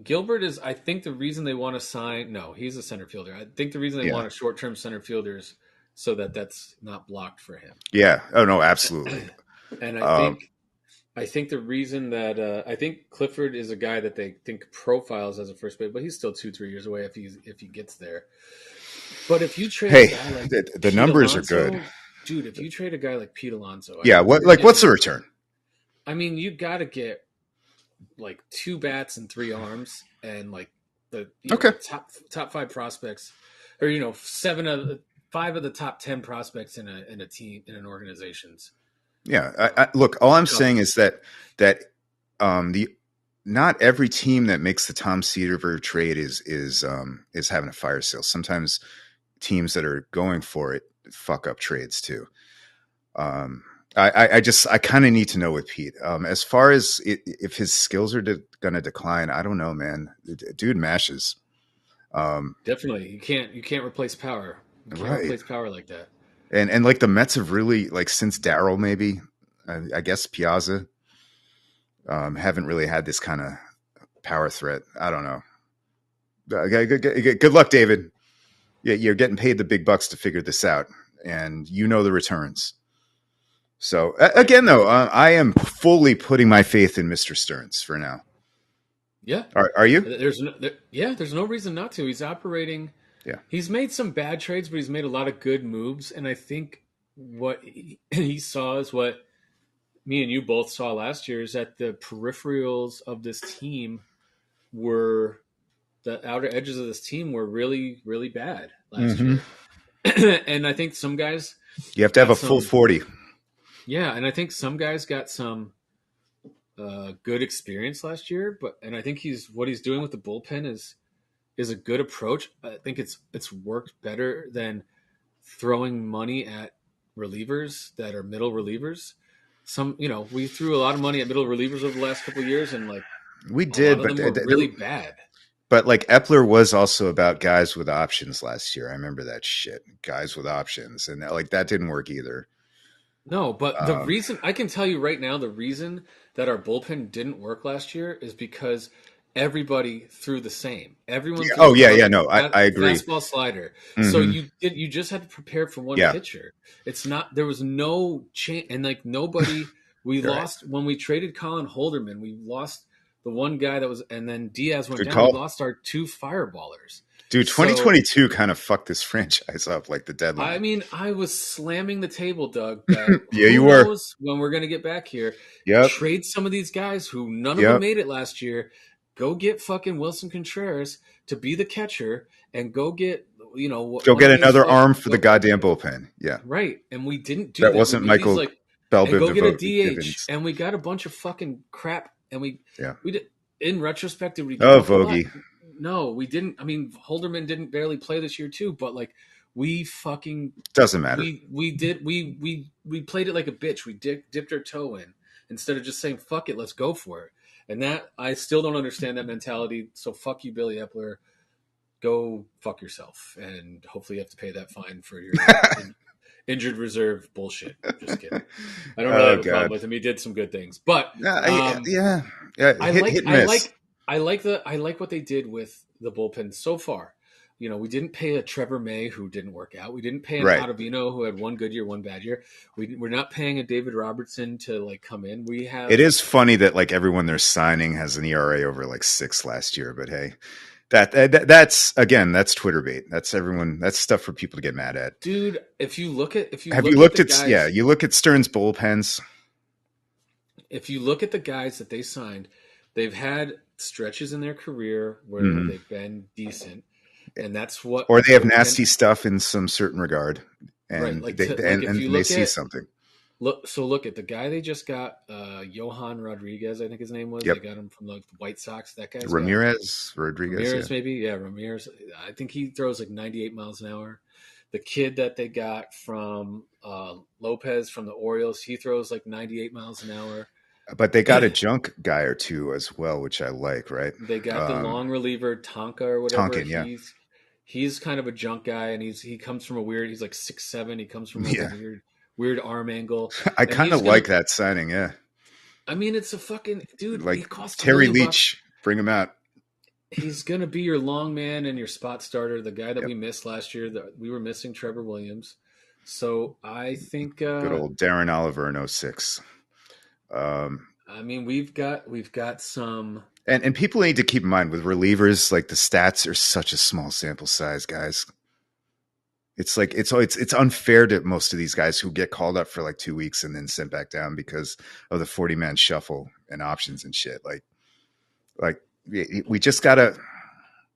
Gilbert is. I think the reason they want to sign. No, he's a center fielder. I think the reason they want a short-term center fielder is so that's not blocked for him. Yeah. Oh no, absolutely. And I think the reason that I think Clifford is a guy that they think profiles as a first base, but he's still 2-3 years away if he gets there. But if you trade a guy like the numbers are good, dude. If you trade a guy like Pete Alonso, what's the return? I mean, you got to get like 2 bats and 3 arms and like the Okay. top 5 prospects, or 5 of the top 10 prospects in a team, in an organization's. Yeah. Look, all I'm saying is that the not every team that makes the Tom Seaver trade is having a fire sale. Sometimes teams that are going for it fuck up trades too. I kind of need to know with Pete. As far as if his skills are going to decline, I don't know, man. Dude mashes. Definitely, you can't replace power. You can't replace power like that. And like the Mets have really, like, since Darryl, maybe I guess Piazza, haven't really had this kind of power threat. I don't know. Good luck, David. Yeah, you're getting paid the big bucks to figure this out, and the returns. So again, though, I am fully putting my faith in Mr. Stearns for now. Yeah. Are you? There's no reason not to. He's operating. Yeah. He's made some bad trades, but he's made a lot of good moves. And I think what he saw is what me and you both saw last year, is that the peripherals of this team the outer edges of this team were really, really bad last year. And I think some guys, you have to have a full 40. Yeah. And I think some guys got some good experience last year, and I think what he's doing with the bullpen is a good approach. I think it's worked better than throwing money at relievers that are middle relievers. We threw a lot of money at middle relievers over the last couple of years, and like we did, but them were really bad. But like Epler was also about guys with options last year. I remember that shit, guys with options, and like that didn't work either. No, but the reason I can tell you right now, the reason that our bullpen didn't work last year is because everybody threw the same. Everyone. No, I agree. Fastball, slider. Mm-hmm. So you just had to prepare for one pitcher. It's not, there was no change, and like nobody. We lost when we traded Colin Holderman. We lost the one guy that was, and then Diaz went down. We lost our 2 fireballers. Dude, 2022 kind of fucked this franchise up, like the deadline. I mean, I was slamming the table, Doug. Yeah, you were. When we're going to get back here. Yep. Trade some of these guys who none of them made it last year. Go get fucking Wilson Contreras to be the catcher, and go get, go get another arm for the goddamn bullpen. Yeah. Right. And we didn't do that. That wasn't Michael Belbin. Go get a DH, and we got a bunch of fucking crap, and we did. In retrospect, did we? Vogie. No, we didn't. I mean, Holderman didn't barely play this year too, but like we fucking doesn't matter. We played it like a bitch. We dipped our toe in instead of just saying fuck it, let's go for it. And that, I still don't understand that mentality. So fuck you, Billy Epler. Go fuck yourself, and hopefully you have to pay that fine for your injured reserve bullshit. Just kidding. I don't really have a problem with him. He did some good things, but I like what they did with the bullpen so far. We didn't pay a Trevor May who didn't work out. We didn't pay an Ottavino who had one good year, one bad year. We're not paying a David Robertson to like come in. It is funny that like everyone they're signing has an ERA over like 6 last year, but hey, that's Twitter bait. That's everyone. That's stuff for people to get mad at. Dude, you look at Stearns bullpens. If you look at the guys that they signed, they've had stretches in their career where they've been decent, and that's what. Or they have nasty stuff in some certain regard, and they see something. Look at the guy they just got, Johan Rodriguez, I think his name was. Yep. They got him from the White Sox. That guy's Ramirez, maybe. Yeah, Ramirez. I think he throws like 98 miles an hour. The kid that they got from Lopez from the Orioles, he throws like 98 miles an hour. But they got a junk guy or two as well, which I like, right? They got the long reliever, Tonka or whatever. Tonkin, yeah. He's kind of a junk guy, and he comes from he's like 6'7". He comes from a weird arm angle. I kind of like that signing, yeah. I mean, it's a fucking dude. Like he costs Terry Leach, bring him out. He's gonna be your long man and your spot starter. The guy that we missed last year. That we were missing Trevor Williams. So I think good old Darren Oliver in 06. I mean, we've got some, and people need to keep in mind with relievers, like the stats are such a small sample size, guys. It's like it's unfair to most of these guys who get called up for like 2 weeks and then sent back down because of the 40-man shuffle and options and shit. Like we just gotta.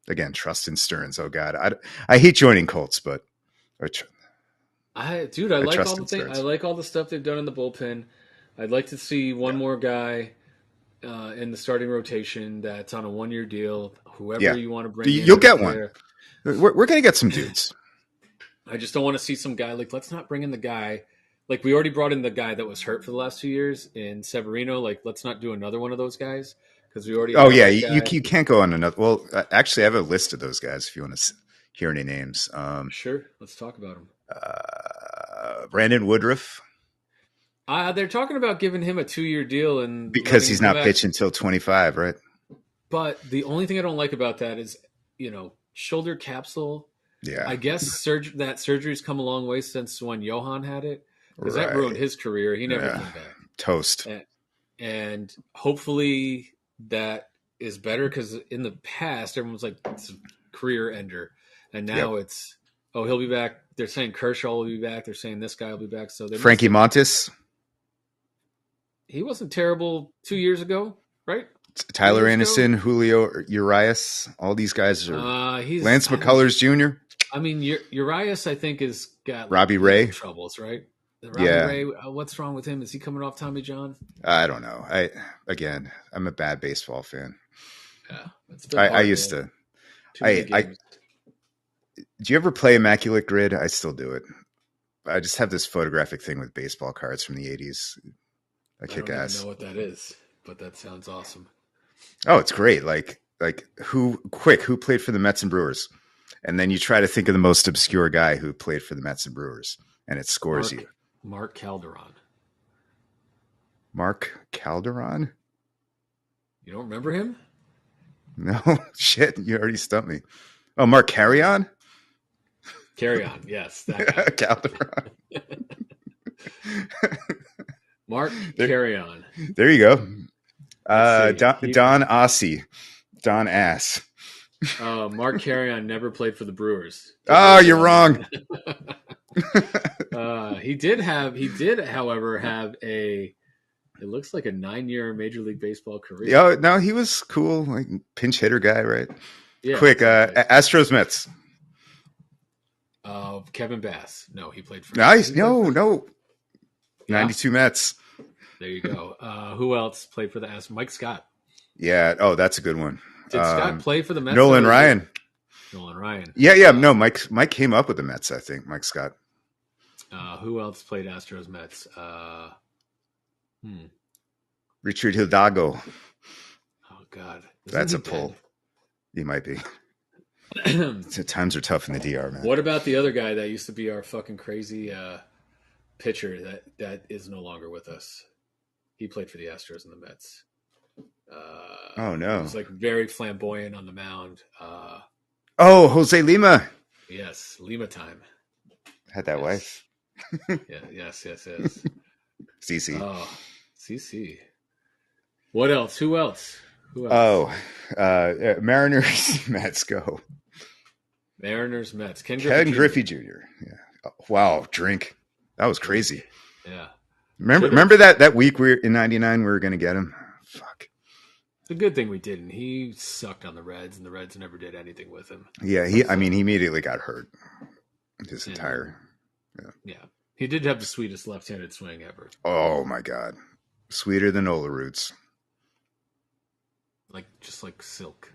again, trust in Stearns. Oh God, I hate joining Colts, but I like all the things. I like all the stuff they've done in the bullpen. I'd like to see one more guy in the starting rotation that's on a 1-year deal. Whoever you want to bring in, you'll get one. We're gonna get some dudes. I just don't want to see some guy like. Let's not bring in the guy. Like we already brought in the guy that was hurt for the last 2 years in Severino. Like let's not do another one of those guys because we already. Oh yeah, you can't go on another. Well, actually, I have a list of those guys. If you want to hear any names, sure. Let's talk about them. Brandon Woodruff. They're talking about giving him a 2-year deal, and because he's not pitching until 25, right? But the only thing I don't like about that is, shoulder capsule. Yeah, I guess that surgery's come a long way since when Johan had it, because that ruined his career. He never came back. Toast. And hopefully that is better, because in the past everyone was like, it's a career ender, and now it's he'll be back. They're saying Kershaw will be back. They're saying this guy will be back. So Frankie Montes. He wasn't terrible 2 years ago, right? Tyler Anderson, Julio Urias, all these guys are. Lance McCullers Jr. I mean, Urias, I think, has got Robbie Ray troubles, right? Ray, what's wrong with him? Is he coming off Tommy John? I don't know. I'm a bad baseball fan. Yeah, I used to. Do you ever play Immaculate Grid? I still do it. I just have this photographic thing with baseball cards from the 80s. I kick ass. I don't know what that is, but that sounds awesome. Oh, it's great. Like who played for the Mets and Brewers? And then you try to think of the most obscure guy who played for the Mets and Brewers, and it scores you. Mark Calderon. Mark Calderon? You don't remember him? No, shit. You already stumped me. Oh, Mark Carry-On? Carry-On, yes. That guy. Calderon. Mark Carry-On. There you go. Don Ossie. Don Ass. Mark Carry-On never played for the Brewers. Oh, you're wrong. He did, however, have it looks like a 9-year Major League Baseball career. Yeah, no, he was cool, like pinch hitter guy, right? Yeah. Quick, Astros Mets. Kevin Bass. No, he played for. Nice. No. 92 Mets. There you go. Who else played for the Astros? Mike Scott. Yeah. Oh, that's a good one. Did Scott play for the Mets? Nolan Ryan. Yeah. No, Mike came up with the Mets, I think. Mike Scott. Who else played Astros Mets? Richard Hidalgo. Oh God, that's a pull. He might be. Times are tough in the DR, man. What about the other guy that used to be our fucking crazy pitcher that is no longer with us? He played for the Astros and the Mets. Oh no, he was like very flamboyant on the mound. Jose Lima. Yes, Lima time. Had that wife. Yes. CC. Oh, CC. What else? Who else? Mariners, Mets, go. Mariners, Mets. Ken Griffey Jr. Yeah. Oh, wow, drink. That was crazy. Yeah. Remember that week we were in '99 we were going to get him? Fuck. It's a good thing we didn't. He sucked on the Reds, and the Reds never did anything with him. Yeah, he immediately got hurt. His entire. Yeah. He did have the sweetest left-handed swing ever. Oh my God. Sweeter than Ola Roots. Just like silk.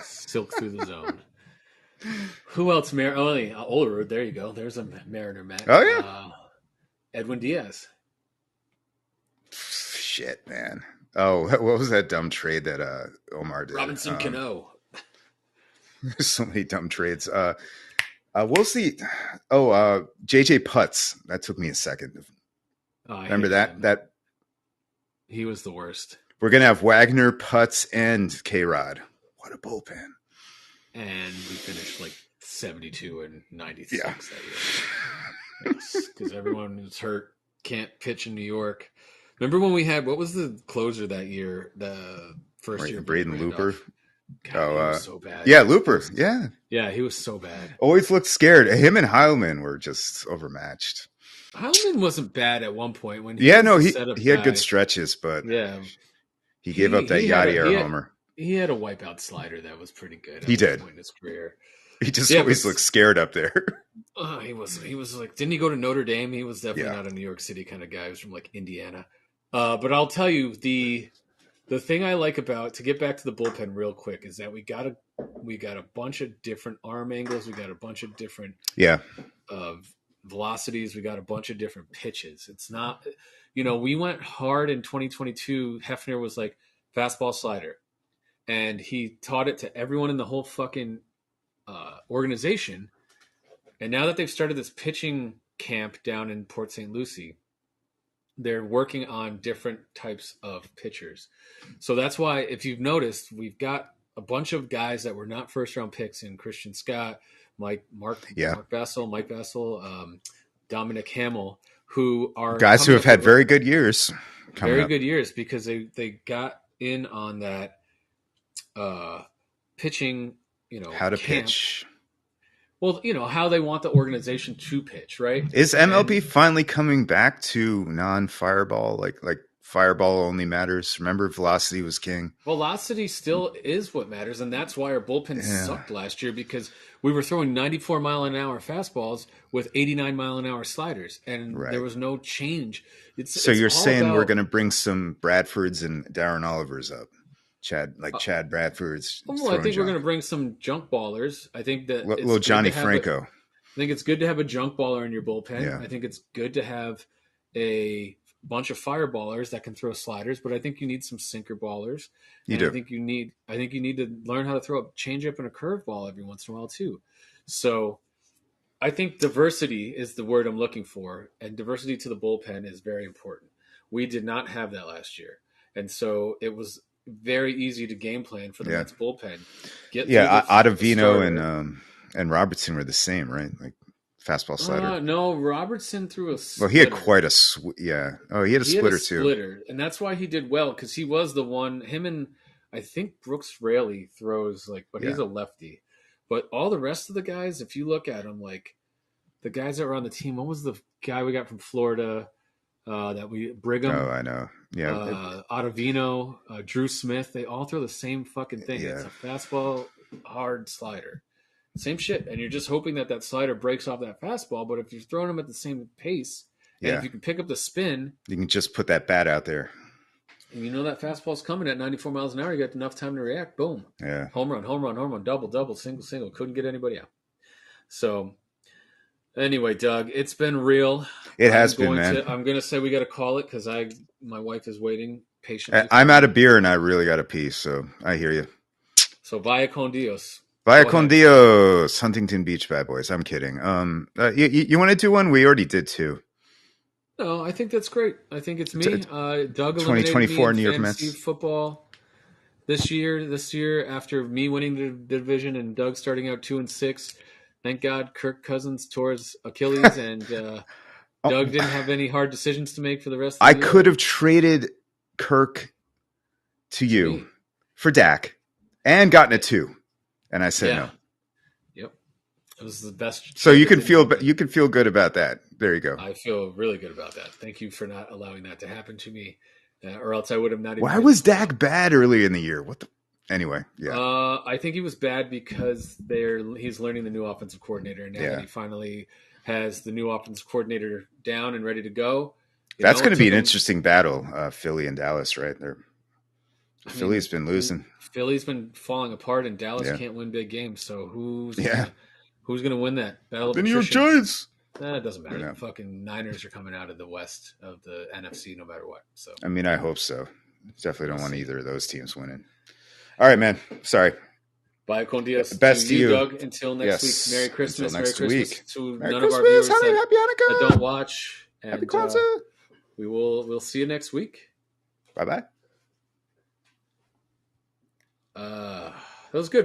Silk through the zone. Who else? Olerud. There you go. There's a Mariner Met. Oh, yeah. Edwin Diaz. Shit, man. Oh, what was that dumb trade that Omar did? Robinson Cano. There's so many dumb trades. We'll see. JJ Putz. That took me a second. Remember that? He was the worst. We're going to have Wagner, Putz, and K-Rod. What a bullpen. And we finished 72 and 96 that year. Because everyone was hurt, can't pitch in New York. Remember when we had, what was the closer that year? The first year. Braden Looper. God, he was so bad. Yeah, Looper. Yeah. Yeah, he was so bad. Always looked scared. Him and Heilman were just overmatched. Heilman wasn't bad at one point. He had good stretches, but yeah. He gave up that Yadier homer. he had a wipeout slider that was pretty good. He did. In his career. He just always looked scared up there. He was like, didn't he go to Notre Dame? He was definitely not a New York City kind of guy. He was from like Indiana. But I'll tell you, the thing I like about, to get back to the bullpen real quick, is that we got a bunch of different arm angles. We got a bunch of different velocities. We got a bunch of different pitches. It's not, we went hard in 2022. Hefner was like fastball slider, and he taught it to everyone in the whole fucking organization. And now that they've started this pitching camp down in Port St. Lucie, they're working on different types of pitchers. So that's why, if you've noticed, we've got a bunch of guys that were not first round picks in Christian Scott, Mike Vassell, Dominic Hamill, who are guys who have had very good years. Good years, because they got in on that pitching, how to camp. pitch. Well, how they want the organization to pitch, right? Is MLB finally coming back to non-fireball? Like fireball only matters. Remember, velocity was king. Velocity still is what matters, and that's why our bullpen sucked last year, because we were throwing 94 mile an hour fastballs with 89 mile an hour sliders, and there was no change. So you're saying we're going to bring some Bradfords and Darren Olivers up? Chad Bradford's. Well, I think we're going to bring some junk ballers. I think that little Johnny Franco. I think it's good to have a junk baller in your bullpen. Yeah. I think it's good to have a bunch of fireballers that can throw sliders, but I think you need some sinker ballers. I think you need to learn how to throw a changeup and a curveball every once in a while too. So I think diversity is the word I'm looking for, and diversity to the bullpen is very important. We did not have that last year, and so it was very easy to game plan for the Mets bullpen. Ottavino and Robertson were the same, right? Like fastball slider. No, Robertson threw a splitter. Well, he had quite a he had a splitter too. And that's why he did well, because he was the one. Him and I think Brooks Raley throws but he's a lefty. But all the rest of the guys, if you look at them, like the guys that were on the team, what was the guy we got from Florida? Brigham. Oh, I know. Yeah. Ottavino, Drew Smith, they all throw the same fucking thing. Yeah. It's a fastball, hard slider. Same shit. And you're just hoping that slider breaks off that fastball. But if you're throwing them at the same pace, and if you can pick up the spin, you can just put that bat out there. And that fastball's coming at 94 miles an hour. You got enough time to react. Boom. Yeah. Home run, double, single. Couldn't get anybody out. So anyway, Doug, it's been real. It has been, man. I'm going to say we got to call it, because my wife is waiting patiently. I'm out of beer and I really got to pee, so I hear you. So vaya con Dios. Vaya con Dios. Huntington Beach bad boys. I'm kidding. You want to do one? We already did two. No, I think that's great. I think it's me. Doug 2024 New York Mets football this year after me winning the division and Doug starting out 2-6. Thank God Kirk Cousins tore his Achilles, and Doug didn't have any hard decisions to make for the rest of the year. I could have traded Kirk to you for Dak and gotten a 2, and I said no. Yep. It was the best. So you can feel good about that. There you go. I feel really good about that. Thank you for not allowing that to happen to me, or else I would have not even. Why was Dak bad early in the year? What the? Anyway, I think he was bad because he's learning the new offensive coordinator, and now that he finally has the new offensive coordinator down and ready to go. That's going to be an interesting battle, Philly and Dallas, right? Philly's been losing. Philly's been falling apart, and Dallas can't win big games. So who's going to win that battle? The New York Giants. It doesn't matter. The fucking Niners are coming out of the West of the NFC no matter what. So I mean, I hope so. Definitely don't want either of those teams winning. All right, man. Sorry. Bye, con Dios. Best to you, Doug. Until next week. Merry Christmas. Merry Christmas to Merry none Christmas. of our viewers Happy that don't watch. And, Happy Kwanzaa. We'll see you next week. Bye-bye. That was good.